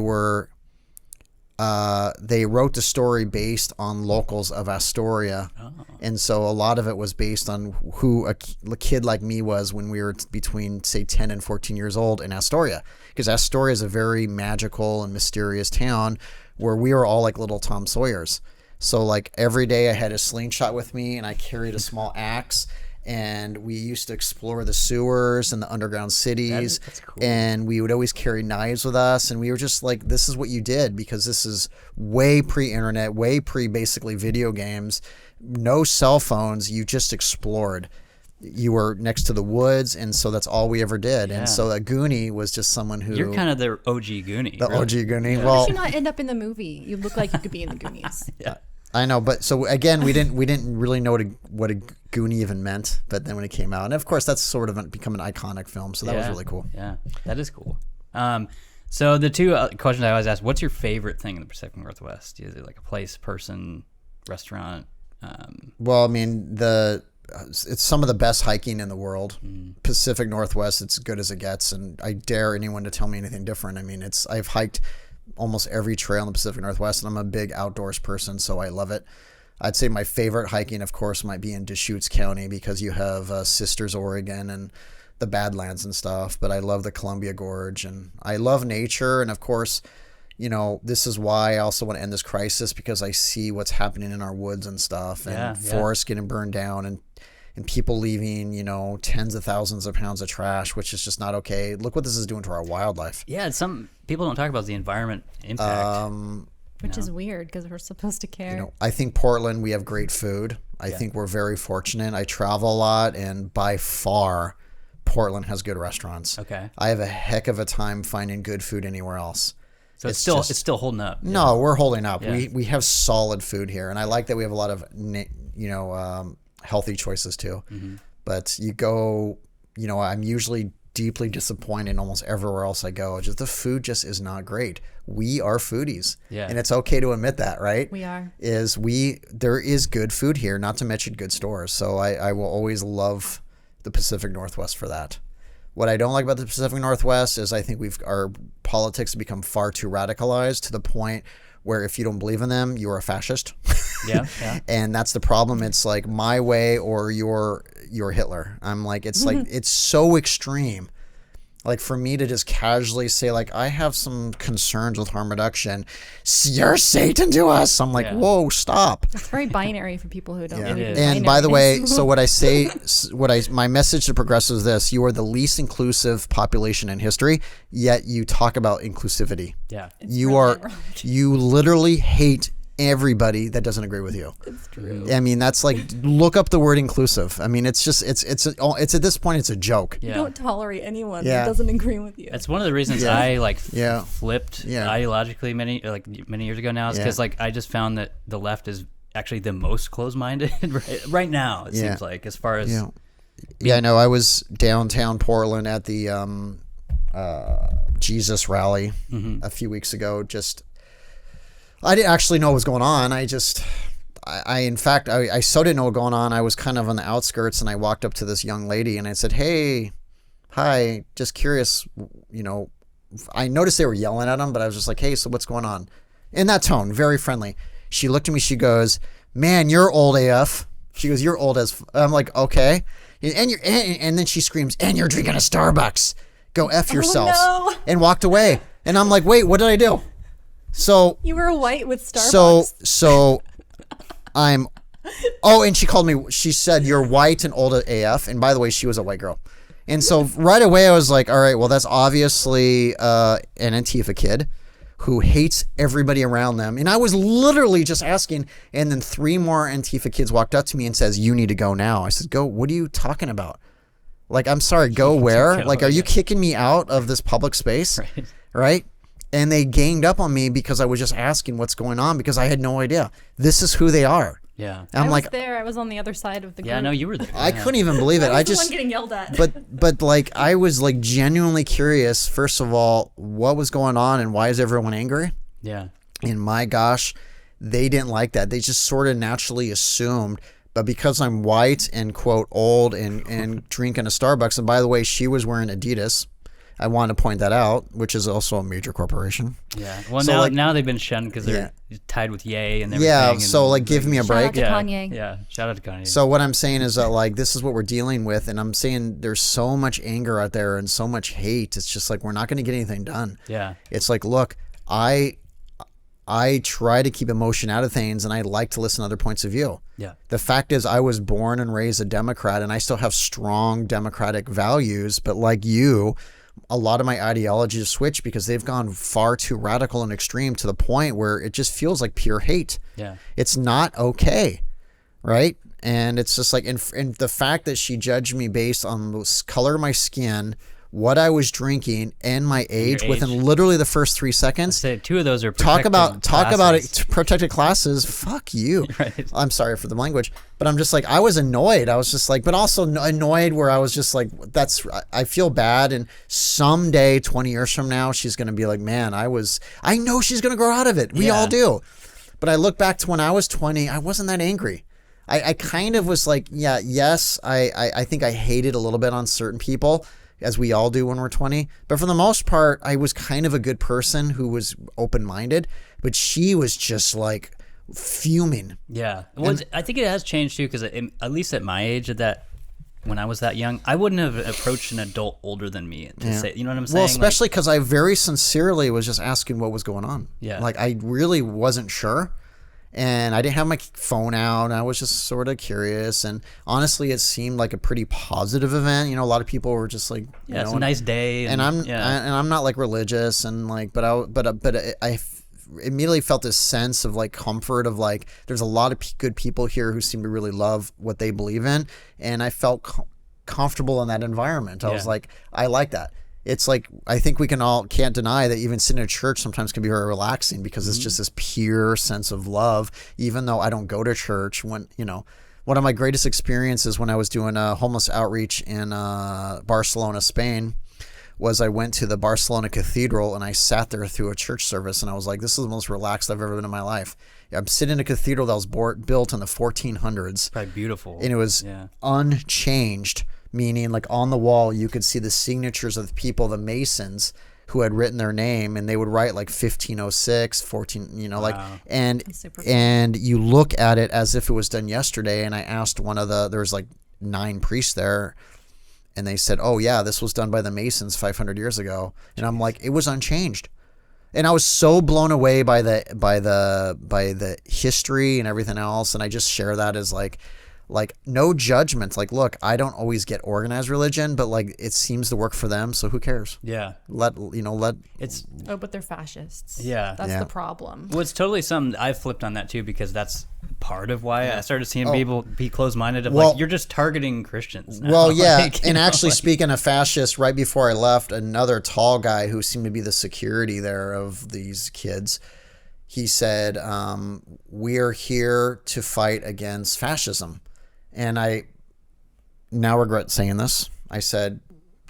wrote the story based on locals of Astoria. Oh. And so a lot of it was based on who a kid like me was when we were between, say, 10 and 14 years old in Astoria. Because Astoria is a very magical and mysterious town where we were all like little Tom Sawyers. So like every day I had a slingshot with me, and I carried a small axe. And we used to explore the sewers and the underground cities. That's cool. And we would always carry knives with us. And we were just like, this is what you did, because this is way pre-internet, way pre-basically video games, no cell phones. You just explored. You were next to the woods. And so that's all we ever did. Yeah. And so a Goonie was just someone who... You're kind of the OG Goonie. The really. OG Goonie. Yeah. How Well, did you not end up in the movie? You look like you could be in the Goonies. Yeah. I know, but so again, we didn't really know what a Goonie even meant. But then when it came out, and of course that's sort of become an iconic film, so that was really cool. Yeah, that is cool. So the two questions I always ask: what's your favorite thing in the Pacific Northwest? Is it like a place, person, restaurant? Well, I mean, it's some of the best hiking in the world. Pacific Northwest, it's as good as it gets, and I dare anyone to tell me anything different. I mean, I've hiked almost every trail in the Pacific Northwest, and I'm a big outdoors person, so I love it. I'd say my favorite hiking, of course, might be in Deschutes County, because you have Sisters, Oregon, and the Badlands and stuff. But I love the Columbia Gorge, and I love nature. And of course, this is why I also want to end this crisis, because I see what's happening in our woods and stuff, and forests getting burned down, and people leaving, tens of thousands of pounds of trash, which is just not okay. Look what this is doing to our wildlife. Yeah, some people don't talk about the environment impact. Which is weird, because we're supposed to care. I think Portland, we have great food. I think we're very fortunate. I travel a lot, and by far Portland has good restaurants. Okay. I have a heck of a time finding good food anywhere else. So it's still holding up. No, we're holding up. Yeah. We have solid food here, and I like that we have a lot of healthy choices too. Mm-hmm. But you go, I'm usually deeply disappointed almost everywhere else I go. Just the food just is not great. We are foodies, and it's okay to admit that, right? We are. There is good food here, not to mention good stores. So I will always love the Pacific Northwest for that. What I don't like about the Pacific Northwest is I think our politics have become far too radicalized to the point where if you don't believe in them, you're a fascist. Yeah. And that's the problem. It's like my way or you're Hitler. I'm like, it's like, it's so extreme. Like for me to just casually say like, I have some concerns with harm reduction. You're Satan to us. I'm like, whoa, stop. It's very binary for people who don't believe in And by the way, so what I say, my message to progressives is this: you are the least inclusive population in history, yet you talk about inclusivity. Yeah. You literally hate everybody that doesn't agree with you. It's true. I mean, that's like, look up the word inclusive. I mean, it's at this point, it's a joke. You don't tolerate anyone that doesn't agree with you. That's one of the reasons I flipped Yeah. ideologically many years ago now, is because I just found that the left is actually the most closed-minded right now. It seems like, as far as I know. I was downtown Portland at the Jesus rally a few weeks ago. I didn't actually know what was going on. I so didn't know what was going on. I was kind of on the outskirts, and I walked up to this young lady and I said, "Hey, hi, just curious, I noticed they were yelling at him, but I was just like, hey, so what's going on?" In that tone, very friendly. She looked at me, she goes, "Man, you're old AF." She goes, "You're old as I'm like, "Okay." And then she screams, "And you're drinking a Starbucks. Go F yourselves." Oh, no. And walked away. And I'm like, "Wait, what did I do?" So you were white with Starbucks. So I'm. Oh, and she called me. She said, "You're white and old AF." And by the way, she was a white girl. And so right away, I was like, "All right, well, that's obviously an Antifa kid who hates everybody around them." And I was literally just asking. And then 3 more Antifa kids walked up to me and says, "You need to go now." I said, "Go? What are you talking about? Like, I'm sorry, go where? Like, are you kicking me out of this public space?" Right? And they ganged up on me because I was just asking what's going on, because I had no idea. This is who they are. Yeah. I'm I was on the other side of the group. Yeah, I know you were there. I couldn't even believe it. I was the one getting yelled at. But like, I was like genuinely curious, first of all, what was going on and why is everyone angry? Yeah. And my gosh, they didn't like that. They just sort of naturally assumed. But because I'm white and quote old and drinking a Starbucks, and by the way, she was wearing Adidas. I want to point that out, which is also a major corporation. Yeah. Well, So, now they've been shunned because they're tied with Ye and everything. Yeah. So like, give me a break. Shout out to Kanye. Yeah. Shout out to Kanye. So what I'm saying is that like, this is what we're dealing with, and I'm saying there's so much anger out there and so much hate. It's just like, we're not going to get anything done. Yeah. It's like, look, I try to keep emotion out of things, and I like to listen to other points of view. Yeah. The fact is, I was born and raised a Democrat, and I still have strong Democratic values, but like you, a lot of my ideology has switched because they've gone far too radical and extreme to the point where it just feels like pure hate. Yeah. It's not okay, right? And it's just like, and the fact that she judged me based on the color of my skin, what I was drinking, and my age within literally the first 3 seconds. Say 2 of those are talk about classes. it, protected classes. Fuck you. Right. I'm sorry for the language, but I'm just like, I was annoyed. I was just like, but also annoyed where I was just like, I feel bad. And someday, 20 years from now, she's going to be like, man, I know she's going to grow out of it. We all do. But I look back to when I was 20, I wasn't that angry. I kind of was like, yes, I think I hated a little bit on certain people, as we all do when we're 20. But for the most part, I was kind of a good person who was open-minded. But she was just like fuming. Yeah. Well, I think it has changed too, because at least at my age, when I was that young, I wouldn't have approached an adult older than me to say, you know what I'm saying? Well, especially because I very sincerely was just asking what was going on. Yeah. Like, I really wasn't sure. And I didn't have my phone out. And I was just sort of curious. And honestly, it seemed like a pretty positive event. You know, a lot of people were just like, yeah, it's a nice day. And I'm not like religious, and like, but I immediately felt this sense of like comfort of like, there's a lot of good people here who seem to really love what they believe in. And I felt comfortable in that environment. I was Yeah. like, I like that. It's like, I think we can't deny that even sitting in church sometimes can be very relaxing because it's just this pure sense of love, even though I don't go to church. When, one of my greatest experiences when I was doing a homeless outreach in Barcelona, Spain, was I went to the Barcelona Cathedral and I sat there through a church service, and I was like, this is the most relaxed I've ever been in my life. I'm sitting in a cathedral that was built in the 1400s. Probably beautiful. And it was unchanged, meaning like on the wall you could see the signatures of the people, the masons who had written their name, and they would write like 1506, 14, like, and you look at it as if it was done yesterday. And I asked there was like 9 priests there, and they said, oh yeah, this was done by the Masons 500 years ago. And I'm like, it was unchanged. And I was so blown away by the history and everything else. And I just share that as like no judgment. Like, look, I don't always get organized religion, but like it seems to work for them. So who cares? Yeah. But they're fascists. Yeah. That's the problem. Well, it's totally something I've flipped on that too, because that's part of why I started seeing people be closed-minded like, you're just targeting Christians now. Well, yeah. And actually, speaking of fascists, right before I left, another tall guy who seemed to be the security there of these kids, he said, we're here to fight against fascism. And I now regret saying this. I said,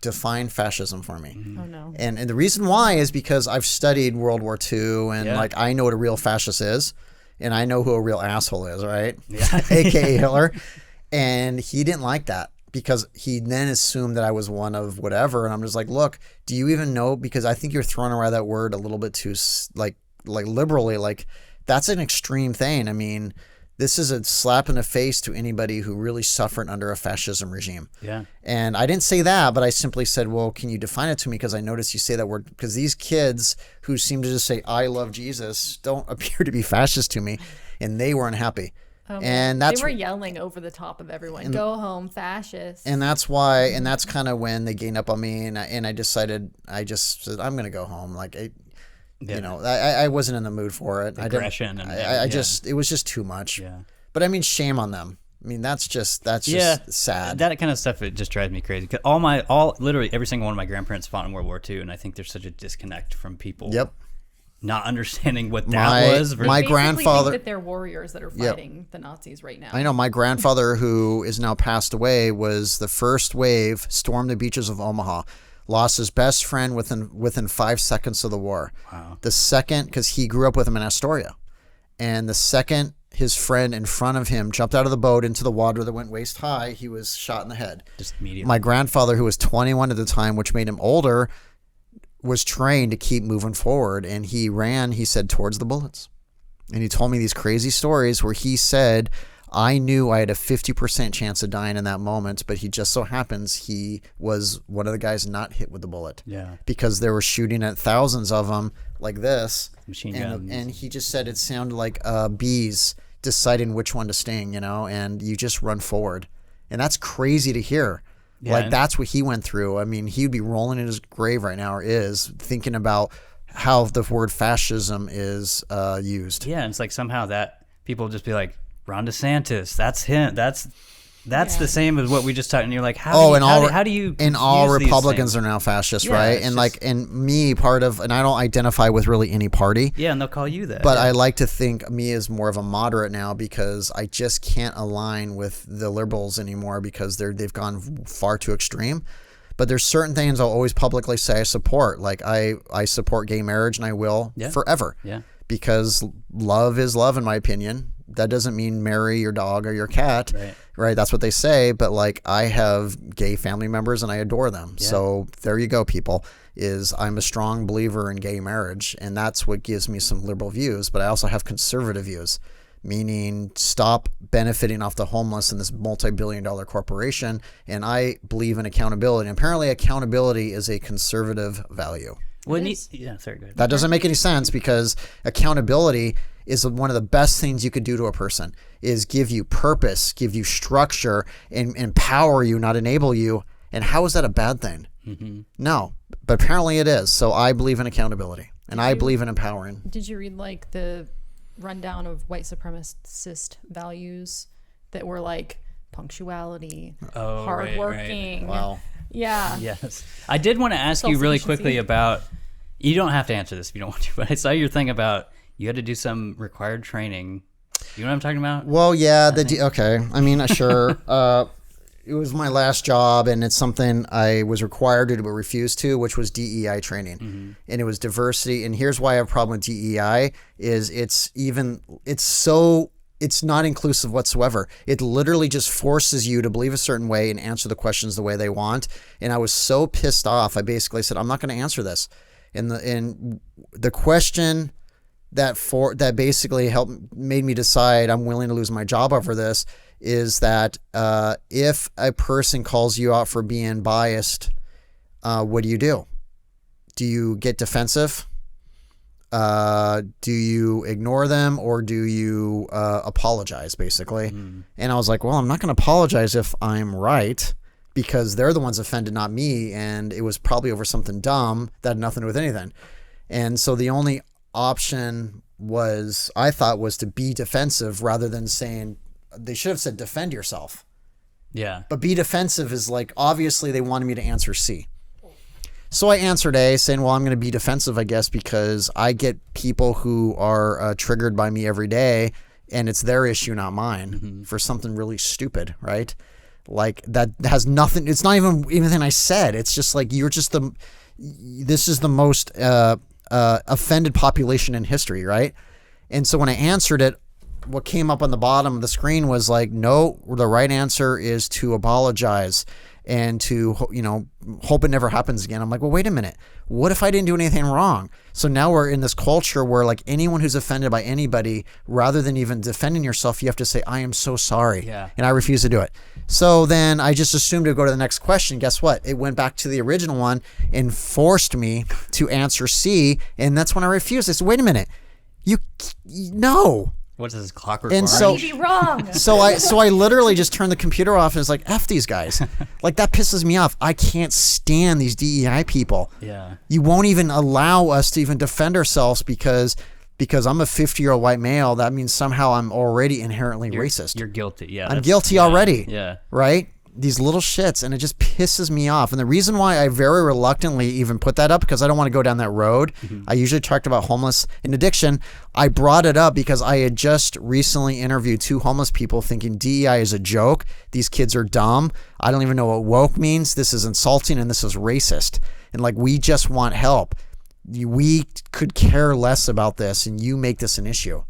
define fascism for me. Mm-hmm. Oh, no. And the reason why is because I've studied World War II, and like I know what a real fascist is, and I know who a real asshole is, right? Yeah. AKA Hitler. And he didn't like that, because he then assumed that I was one of whatever. And I'm just like, look, do you even know? Because I think you're throwing around that word a little bit too like liberally. Like, that's an extreme thing. I mean, this is a slap in the face to anybody who really suffered under a fascism regime. Yeah. And I didn't say that, but I simply said, well, can you define it to me? Because I noticed you say that word. Because these kids who seem to just say, I love Jesus, don't appear to be fascist to me. And they weren't happy. And they were yelling over the top of everyone, go home, fascist. And that's why, and that's kind of when they gained up on me. And I decided, I just said, I'm going to go home. Like, I wasn't in the mood for it. Aggression. It was just too much. Yeah. But I mean, shame on them. I mean, that's just sad. That kind of stuff, it just drives me crazy. 'Cause literally every single one of my grandparents fought in World War II, and I think there's such a disconnect from people. Yep. Not understanding what that was. My grandfather, think that they're warriors that are fighting the Nazis right now. I know my grandfather, who is now passed away, was the first wave, stormed the beaches of Omaha, lost his best friend within 5 seconds of the war. Wow. The second, because he grew up with him in Astoria, and the second his friend in front of him jumped out of the boat into the water that went waist high, he was shot in the head. Just immediately. My grandfather, who was 21 at the time, which made him older, was trained to keep moving forward, and he ran, he said, towards the bullets. And he told me these crazy stories where he said, I knew I had a 50% chance of dying in that moment, but he just so happens he was one of the guys not hit with the bullet. Yeah. Because they were shooting at thousands of them like this. Machine guns. And he just said it sounded like bees deciding which one to sting, and you just run forward. And that's crazy to hear. Yeah, like, that's what he went through. I mean, he'd be rolling in his grave right now, or is, thinking about how the word fascism is used. Yeah, and it's like somehow that people just be like, Ron DeSantis, that's him. That's the same as what we just talked. And you're like, how do you? And all Republicans are now fascists, right? And and me, and I don't identify with really any party. Yeah, and they'll call you that. But I like to think me as more of a moderate now, because I just can't align with the liberals anymore, because they've gone far too extreme. But there's certain things I'll always publicly say I support. Like I support gay marriage, and I will forever. Yeah. Because love is love, in my opinion. That doesn't mean marry your dog or your cat, right? That's what they say. But like, I have gay family members and I adore them. Yeah. So there you go, people. I'm a strong believer in gay marriage, and that's what gives me some liberal views. But I also have conservative views, meaning stop benefiting off the homeless in this multi-billion-dollar corporation. And I believe in accountability. And apparently, accountability is a conservative value. Sorry, go ahead. That doesn't make any sense, because accountability is one of the best things you could do to a person, is give you purpose, give you structure, and empower you, not enable you. And how is that a bad thing? Mm-hmm. No, but apparently it is. So I believe in accountability, and I believe in empowering. Did you read the rundown of white supremacist values that were like punctuality, Oh, hardworking. Wow. Yeah. Yes. I did want to ask you really quickly about, you don't have to answer this if you don't want to, but I saw your thing about you had to do some required training. You know what I'm talking about? Well, yeah. Okay. I mean, sure. It was my last job, and it's something I was required to do but refused to, which was DEI training. And it was diversity. And here's why I have a problem with DEI is it's not inclusive whatsoever. It literally just forces you to believe a certain way and answer the questions the way they want. And I was so pissed off. I basically said, I'm not going to answer this. And the question that basically made me decide I'm willing to lose my job over this is that if a person calls you out for being biased, what do you do? Do you get defensive? Do you ignore them, or do you apologize, basically? And I was like, well, I'm not going to apologize if I'm right, because they're the ones offended, not me. And it was probably over something dumb that had nothing to do with anything. And so the only option I thought was to be defensive rather than saying, they should have said defend yourself. Yeah. But be defensive is like, obviously they wanted me to answer C. So I answered A, saying, well, I'm going to be defensive, I guess, because I get people who are triggered by me every day, and it's their issue, not mine, for something really stupid, right? Like, that has nothing, it's not even anything I said. It's just like, this is the most offended population in history, right? And so when I answered it, what came up on the bottom of the screen was like, no, the right answer is to apologize and to, hope it never happens again. I'm like, well, wait a minute. What if I didn't do anything wrong? So now we're in this culture where, like, anyone who's offended by anybody, rather than even defending yourself, you have to say, I am so sorry. Yeah. And I refuse to do it. So then I just assumed to go to the next question. Guess what? It went back to the original one and forced me to answer C. And that's when I refused. I said, wait a minute. No. What is this, Clockwork And Orange? so- Maybe wrong. So I literally just turned the computer off and was like, F these guys. Like, that pisses me off. I can't stand these DEI people. Yeah. You won't even allow us to even defend ourselves because I'm a 50-year-old white male. That means somehow I'm already inherently racist. You're guilty. Yeah. I'm guilty already. Yeah. Right? These little shits, and it just pisses me off. And the reason why I very reluctantly even put that up, because I don't want to go down that road. I usually talked about homeless and addiction. I brought it up because I had just recently interviewed 2 homeless people thinking DEI is a joke. These kids are dumb. I don't even know what woke means. This is insulting and this is racist. And like, we just want help. We could care less about this, and you make this an issue.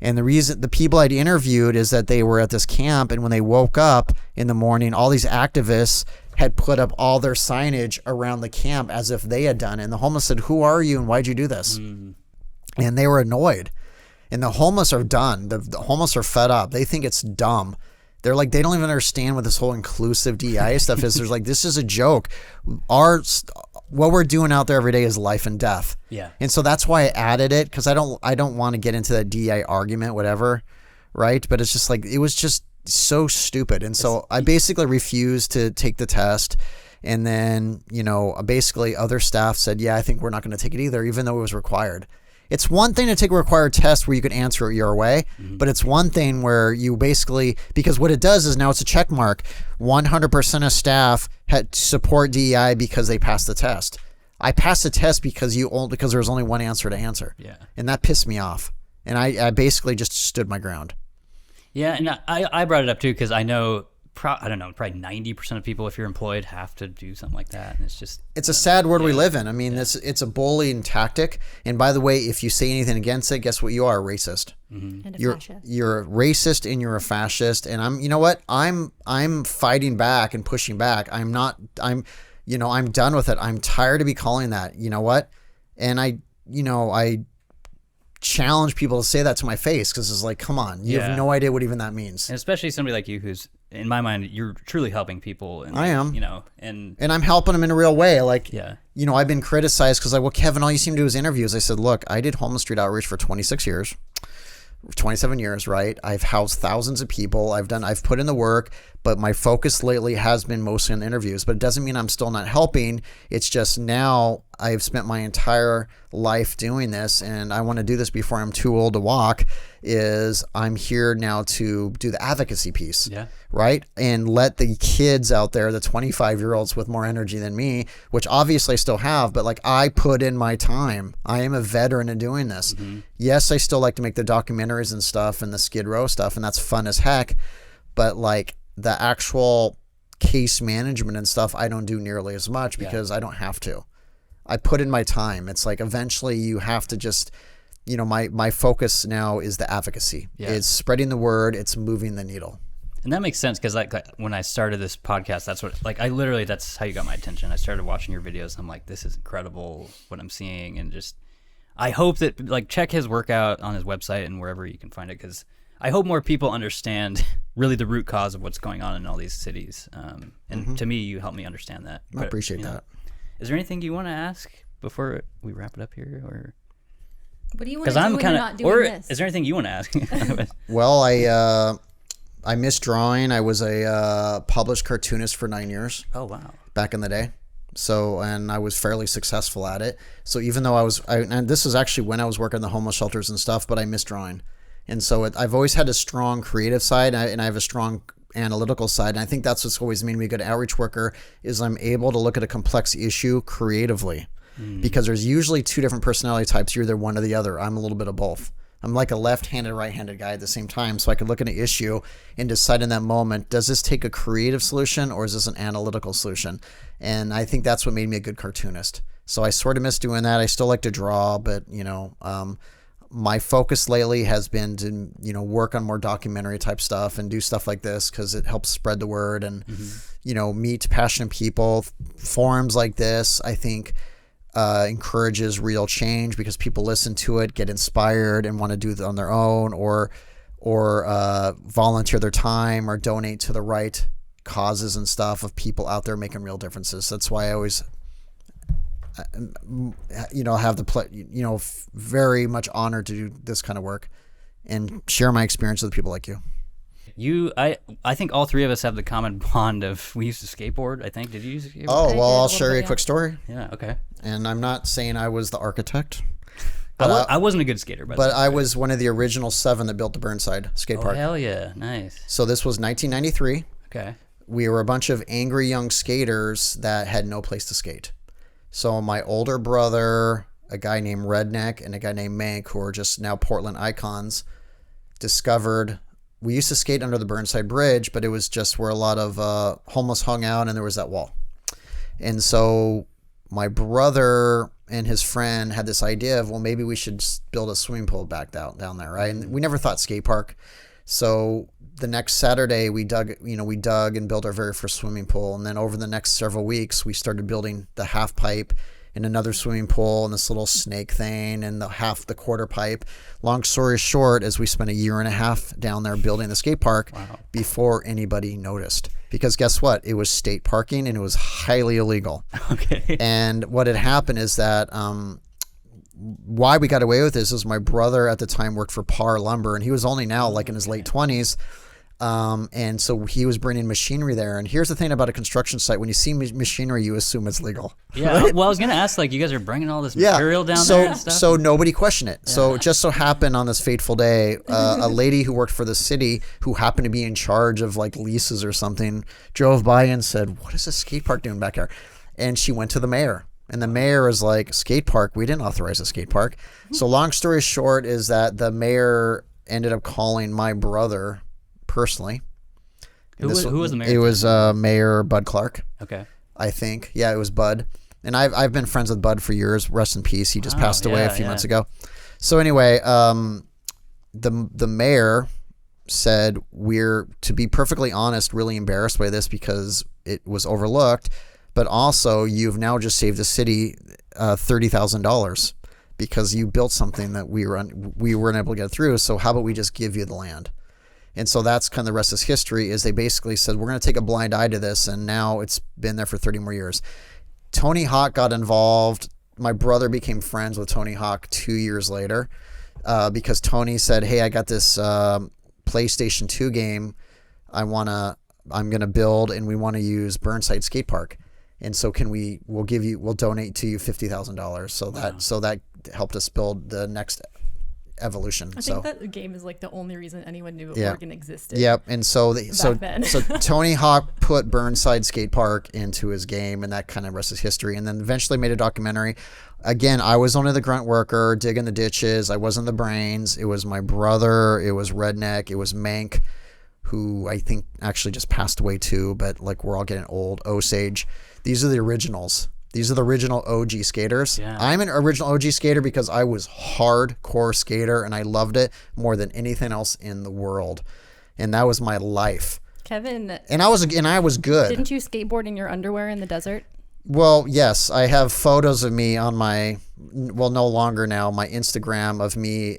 And the reason the people I'd interviewed is that they were at this camp, and when they woke up in the morning, all these activists had put up all their signage around the camp as if they had done it. And the homeless said, who are you and why'd you do this? And they were annoyed. And the homeless are done. The homeless are fed up. They think it's dumb. They're like, they don't even understand what this whole inclusive DEI stuff is. There's like, this is a joke. What we're doing out there every day is life and death. Yeah. And so that's why I added it, because I don't want to get into that DEI argument, whatever, right? But it's just like, it was just so stupid. And so I basically refused to take the test. And then, basically other staff said, yeah, I think we're not going to take it either, even though it was required. It's one thing to take a required test where you can answer it your way, but it's one thing where you basically, because what it does is now it's a check mark. 100% of staff had support DEI because they passed the test. I passed the test because there was only one answer to answer. Yeah. And that pissed me off. And I basically just stood my ground. Yeah, and I brought it up too because I know, I don't know, probably 90% of people, if you're employed, have to do something like that. And it's a sad world we live in. I mean, it's a bullying tactic. And by the way, if you say anything against it, guess what? You are a racist. And a fascist. You're a racist and you're a fascist. And you know what? I'm fighting back and pushing back. I'm done with it. I'm tired of be calling that. You know what? And I challenge people to say that to my face, because it's like, come on, you have no idea what even that means. And especially somebody like you who's, in my mind, you're truly helping people. And I am. And I'm helping them in a real way. Like, yeah. I've been criticized because, like, well, Kevin, all you seem to do is interviews. I said, look, I did homeless street outreach for 26 years. 27 years, right? I've housed thousands of people. I've put in the work, But my focus lately has been mostly on interviews, but it doesn't mean I'm still not helping. It's just now I've spent my entire life doing this, and I want to do this before I'm too old to walk, is I'm here now to do the advocacy piece, right? And let the kids out there, the 25-year-olds with more energy than me, which obviously I still have, but like I put in my time. I am a veteran in doing this. Yes, I still like to make the documentaries and stuff and the Skid Row stuff, and that's fun as heck, but like the actual case management and stuff, I don't do nearly as much because I don't have to. I put in my time. It's like eventually you have to just, you know, my focus now is the advocacy. It's spreading the word. It's moving the needle. And that makes sense because like when I started this podcast, that's what, like, that's how you got my attention. I started watching your videos. I'm like, this is incredible what I'm seeing. And just, I hope that, like, check his work out on his website and wherever you can find it, because I hope more people understand really the root cause of what's going on in all these cities. And to me, you help me understand that. I appreciate that. Is there anything you want to ask before we wrap it up here, or? What do you want to do when you're not doing this? Is there anything you want to ask? Well, I miss drawing. I was a published cartoonist for 9 years. Oh, wow. Back in the day. So, and I was fairly successful at it. So even though and this is actually when I was working in the homeless shelters and stuff, but I miss drawing. And so I've always had a strong creative side, and I have a strong analytical side. And I think that's what's always made me a good outreach worker, is I'm able to look at a complex issue creatively, because there's usually two different personality types. You're either one or the other. I'm a little bit of both. I'm like a left-handed, right-handed guy at the same time. So I could look at an issue and decide in that moment, does this take a creative solution or is this an analytical solution? And I think that's what made me a good cartoonist. So I sort of miss doing that. I still like to draw, but you know, my focus lately has been to, you know, work on more documentary type stuff and do stuff like this because it helps spread the word and, you know, meet passionate people. Forums like this, I think, encourages real change because people listen to it, get inspired, and want to do it on their own, or volunteer their time or donate to the right causes and stuff of people out there making real differences. That's why I always, you know, have very much honored to do this kind of work and share my experience with people like you. I think all three of us have the common bond of we used to skateboard. I think. Did you use to skateboard? Oh, well, I'll share you a quick story. Yeah. Okay. And I'm not saying I was the architect. But I wasn't a good skater, but I was one of the original 7 that built the Burnside skate park. Hell yeah, nice. So this was 1993. Okay. We were a bunch of angry young skaters that had no place to skate. So my older brother, a guy named Redneck, and a guy named Mank, who are just now Portland icons, discovered we used to skate under the Burnside Bridge, but it was just where a lot of homeless hung out, and there was that wall. And so my brother and his friend had this idea of, well, maybe we should build a swimming pool back down there, right? And we never thought skate park. So the next Saturday we dug and built our very first swimming pool. And then over the next several weeks, we started building the half pipe and another swimming pool and this little snake thing and the quarter pipe. Long story short, is we spent a year and a half down there building the skate park before anybody noticed. Because guess what? It was state parking and it was highly illegal. Okay. And what had happened is that why we got away with this is my brother at the time worked for Par Lumber, and he was only now like in his late 20s. And so he was bringing machinery there. And here's the thing about a construction site. When you see machinery, you assume it's legal. Yeah. Right? Well, I was going to ask, like, you guys are bringing all this material down there and stuff? So nobody questioned it. Yeah. So it just so happened on this fateful day, a lady who worked for the city who happened to be in charge of like leases or something drove by and said, what is a skate park doing back here? And she went to the mayor. And the mayor was like, skate park? We didn't authorize a skate park. So long story short is that the mayor ended up calling my brother personally. Who was the mayor? It was Mayor Bud Clark. Okay. I think. Yeah, it was Bud. And I've been friends with Bud for years. Rest in peace. He just passed away a few months ago. So anyway, the mayor said, we're, to be perfectly honest, really embarrassed by this because it was overlooked. But also, you've now just saved the city $30,000 because you built something that we weren't able to get through. So how about we just give you the land? And so that's kind of the rest of history. Is they basically said, we're going to take a blind eye to this, and now it's been there for 30 more years. Tony Hawk got involved. My brother became friends with Tony Hawk 2 years later because Tony said, hey, I got this PlayStation 2 game I want to I'm going to build and we want to use Burnside Skate Park. And so we'll donate to you $50,000. So that helped us build the next evolution. I think that game is like the only reason anyone knew Oregon existed. Yep. And so so Tony Hawk put Burnside Skate Park into his game, and that kind of rest is history. And then eventually made a documentary. Again, I was only the grunt worker, digging the ditches. I wasn't the brains. It was my brother. It was Redneck. It was Mank, who I think actually just passed away too. But like, we're all getting old. Osage. These are the originals. These are the original OG skaters. Yeah. I'm an original OG skater because I was hardcore skater and I loved it more than anything else in the world. And that was my life. Kevin. And I was good. Didn't you skateboard in your underwear in the desert? Well, yes, I have photos of me on my, no longer now, my Instagram of me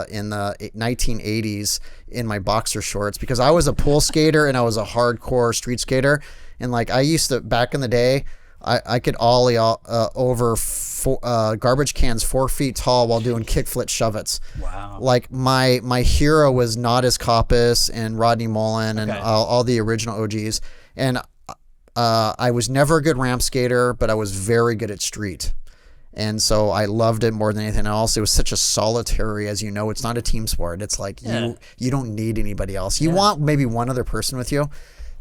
in the 1980s in my boxer shorts, because I was a pool skater and I was a hardcore street skater. And like, I used to, back in the day, I could ollie over garbage cans 4 feet tall while doing kickflip shove-its. Wow. Like, my hero was Nadas Kopis and Rodney Mullen and all the original OGs. And I was never a good ramp skater, but I was very good at street. And so I loved it more than anything else. It was such a solitary, as you know, it's not a team sport. It's like you don't need anybody else. You want maybe one other person with you.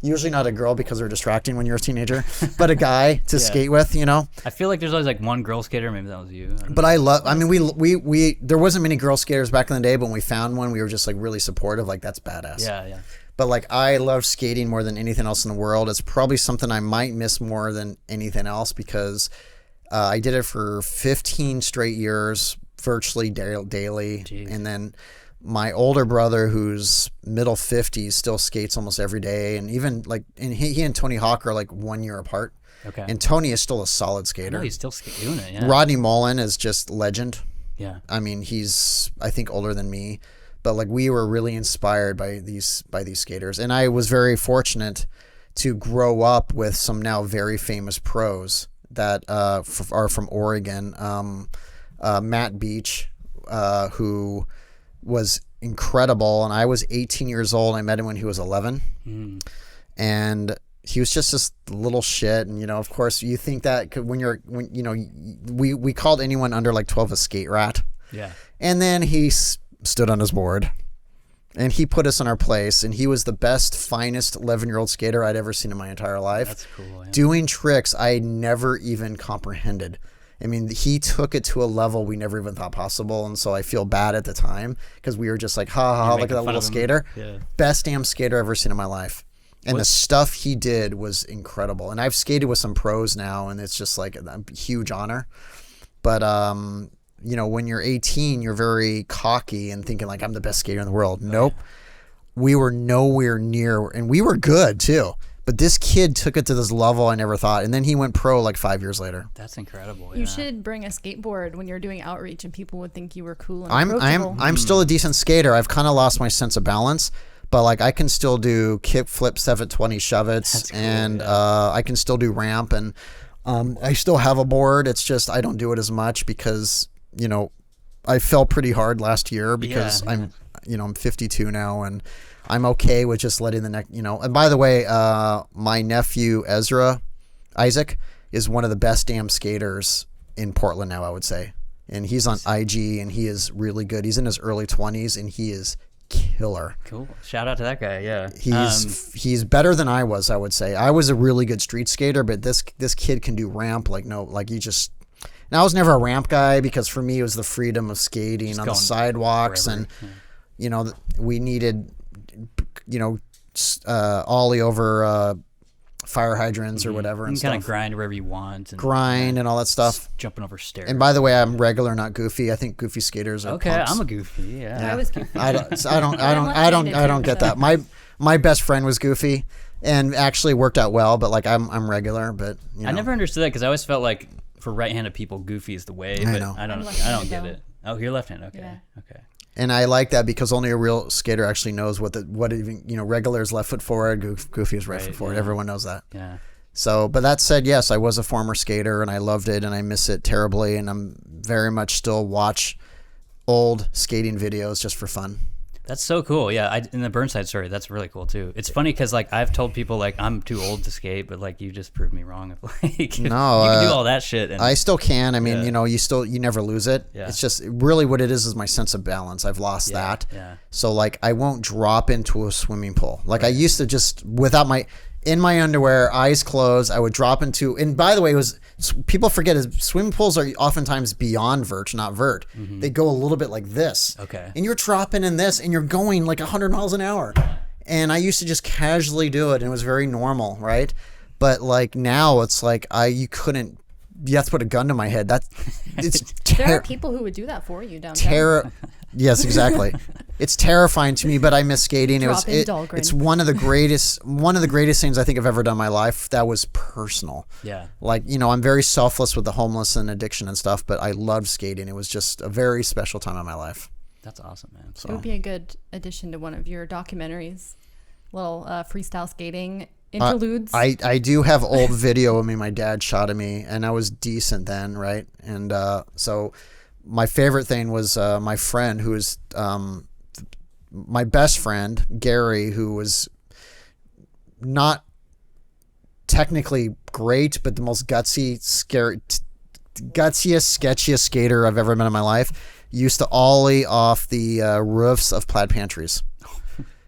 Usually not a girl because they're distracting when you're a teenager, but a guy to skate with, you know? I feel like there's always like one girl skater. Maybe that was you. But I mean, we there wasn't many girl skaters back in the day, but when we found one, we were just like really supportive. Like, that's badass. Yeah. But like, I love skating more than anything else in the world. It's probably something I might miss more than anything else because I did it for 15 straight years, virtually daily. Jeez. And then my older brother, who's middle 50s, still skates almost every day. And even like, and he and Tony Hawk are like 1 year apart. Okay. And Tony is still a solid skater. I know he's still doing it. Yeah. Rodney Mullen is just legend. Yeah. I mean, he's, I think, older than me, but like, we were really inspired by these skaters. And I was very fortunate to grow up with some now very famous pros that are from Oregon. Matt Beach, who was incredible, and I was 18 years old. I met him when he was 11, and he was just this little shit. And, you know, of course, you think that we called anyone under like 12 a skate rat. Yeah. And then he stood on his board, and he put us in our place, and he was the best, finest 11-year-old skater I'd ever seen in my entire life. That's cool. Yeah. Doing tricks I never even comprehended. I mean, he took it to a level we never even thought possible, and so I feel bad at the time because we were just like, look at that little skater. Yeah. Best damn skater I've ever seen in my life. And the stuff he did was incredible. And I've skated with some pros now, and it's just like a huge honor. But, you know, when you're 18, you're very cocky and thinking like, I'm the best skater in the world. Nope. We were nowhere near, and we were good too. But this kid took it to this level I never thought. And then he went pro like 5 years later. That's incredible. You should bring a skateboard when you're doing outreach and people would think you were cool and I'm still a decent skater. I've kind of lost my sense of balance. But like, I can still do kick flip 720 shove-its, cool, and I can still do ramp, and I still have a board. It's just I don't do it as much because, you know, I fell pretty hard last year because I'm 52 now, and I'm okay with just letting the neck, you know. And by the way, my nephew Isaac is one of the best damn skaters in Portland now, I would say. And he's on IG, and he is really good. He's in his early 20s, and he is killer. Cool. Shout out to that guy. Yeah. He's better than I was, I would say. I was a really good street skater, but this kid can do ramp and I was never a ramp guy because for me it was the freedom of skating just on the sidewalks wherever. And you know, we needed, you know, ollie over fire hydrants or whatever. And you can kind of grind wherever you want. And and all that stuff. Jumping over stairs. And by the way, I'm regular, not goofy. I think goofy skaters are punks. I'm a goofy. Yeah. I was goofy. I don't get that. My best friend was goofy and actually worked out well, but like I'm regular. But you know. I never understood that because I always felt like for right-handed people, goofy is the way. But I don't get it. Oh, you're left-handed. Okay. Yeah. Okay. And I like that because only a real skater actually knows what even, you know, regular is left foot forward, goofy is right foot forward. Everyone knows that. Yeah. So, but that said, yes, I was a former skater and I loved it and I miss it terribly. And I'm very much still watch old skating videos just for fun. That's so cool. Yeah, in the Burnside story, that's really cool too. It's funny because like I've told people like I'm too old to skate, but like you just proved me wrong. If like No, you can do all that shit. And, I still can. I mean, Yeah. you never lose it. Yeah. It's just really what it is my sense of balance. I've lost that. Yeah. So like I won't drop into a swimming pool. Like I used to just in my underwear, eyes closed, I would drop into, and by the way, people forget is swimming pools are oftentimes beyond vert, not vert. They go a little bit like this. Okay. And you're dropping in this and you're going like 100 miles an hour. And I used to just casually do it and it was very normal, right? But like now it's like you have to put a gun to my head. It's There are people who would do that for you downtown. Yes, exactly. It's terrifying to me, but I miss skating. Drop in Dahlgren. It's one of the greatest things I think I've ever done in my life. That was personal. Yeah. Like, I'm very selfless with the homeless and addiction and stuff, but I loved skating. It was just a very special time in my life. That's awesome, man. It would be a good addition to one of your documentaries. Little freestyle skating interludes. I do have old video of me. My dad shot at me, and I was decent then, right? And so my favorite thing was my friend who was my best friend, Gary, who was not technically great, but the most gutsiest, sketchiest skater I've ever met in my life. Used to ollie off the roofs of plaid pantries.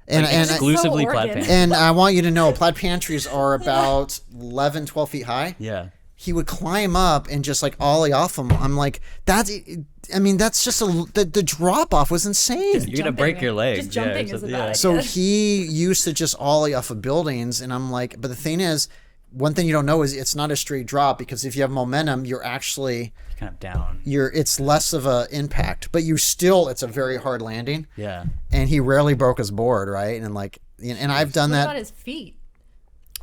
And exclusively so plaid Oregon. pants. And I want you to know, plaid pantries are about 11, 12 feet high. Yeah. He would climb up and just like ollie off them. I'm like, that's just the drop off was insane. You're gonna break your leg. Just jumping is a bad idea. So he used to just ollie off of buildings, and I'm like, but the thing is, one thing you don't know is it's not a straight drop, because if you have momentum, you're actually kind of down. It's less of a impact, but it's a very hard landing. Yeah. And he rarely broke his board, right? And like, and I've done What that. about his feet?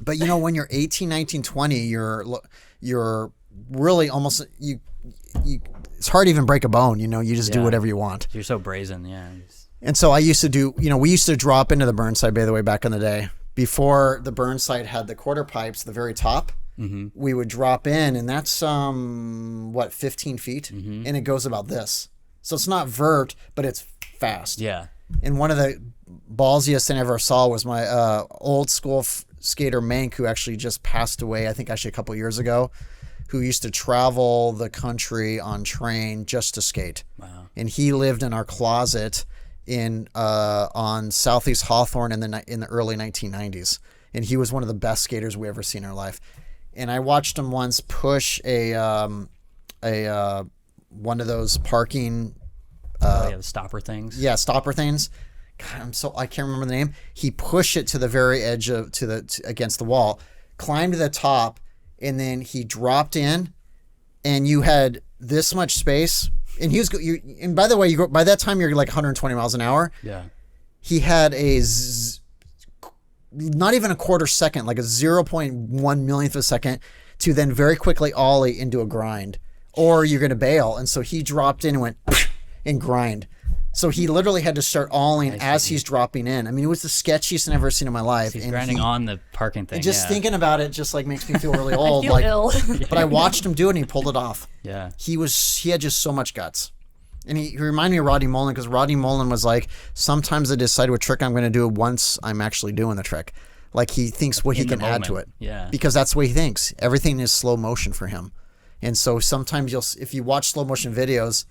But when you're 18, 19, 20, you're really almost it's hard to even break a bone. You just do whatever you want. You're so brazen, yeah. And so I used to do, we used to drop into the Burnside, by the way, back in the day. Before the Burnside had the quarter pipes, the very top, we would drop in, and that's 15 feet, and it goes about this. So it's not vert, but it's fast. Yeah. And one of the ballsiest thing I ever saw was my old school skater Mank, who actually just passed away, I think actually a couple years ago, who used to travel the country on train just to skate. Wow. And he lived in our closet on Southeast Hawthorne in the early 1990s, and he was one of the best skaters we ever seen in our life. And I watched him once push one of those parking the stopper things. Yeah, stopper things. God, I can't remember the name. He pushed it to the very edge against the wall, climbed to the top, and then he dropped in, and you had this much space. And and by the way, by that time you're like 120 miles an hour. Yeah. He had not even a quarter second, like a 0.1 millionth of a second, to then very quickly ollie into a grind, or you're going to bail. And so he dropped in and went and grind. So he literally had to start ollieing as he's dropping in. I mean, it was the sketchiest I've ever seen in my life. He's grinding on the parking thing. Just thinking about it just like makes me feel really old. I feel ill. But I watched him do it, and he pulled it off. Yeah. He had just so much guts. And he reminded me of Rodney Mullen, because Rodney Mullen was like, sometimes I decide what trick I'm going to do once I'm actually doing the trick. Like, he thinks what he can add to it. Yeah. Because that's what he thinks. Everything is slow motion for him. And so sometimes if you watch slow motion videos,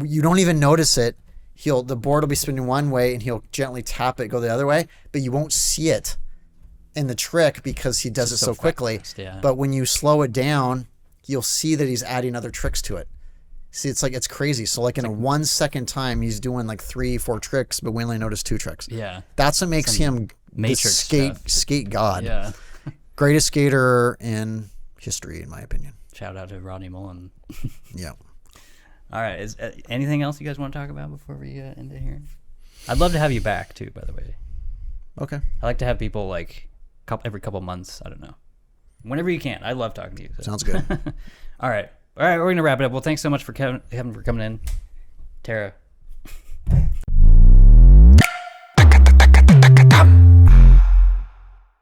you don't even notice it. The board will be spinning one way, and he'll gently tap it, go the other way, but you won't see it in the trick because he does it so quickly. Fast, yeah. But when you slow it down, you'll see that he's adding other tricks to it. See, it's crazy. So like in a 1 second time, he's doing like 3-4 tricks, but we only notice 2 tricks. Yeah. That's what makes him Matrix the stuff. skate god. Yeah. Greatest skater in history, in my opinion. Shout out to Rodney Mullen. Yeah. All right. Is anything else you guys want to talk about before we end it here? I'd love to have you back too, by the way. Okay. I like to have people like every couple months. I don't know. Whenever you can. I love talking to you. So. Sounds good. All right. We're going to wrap it up. Well, thanks so much for Kevin for coming in. Tara,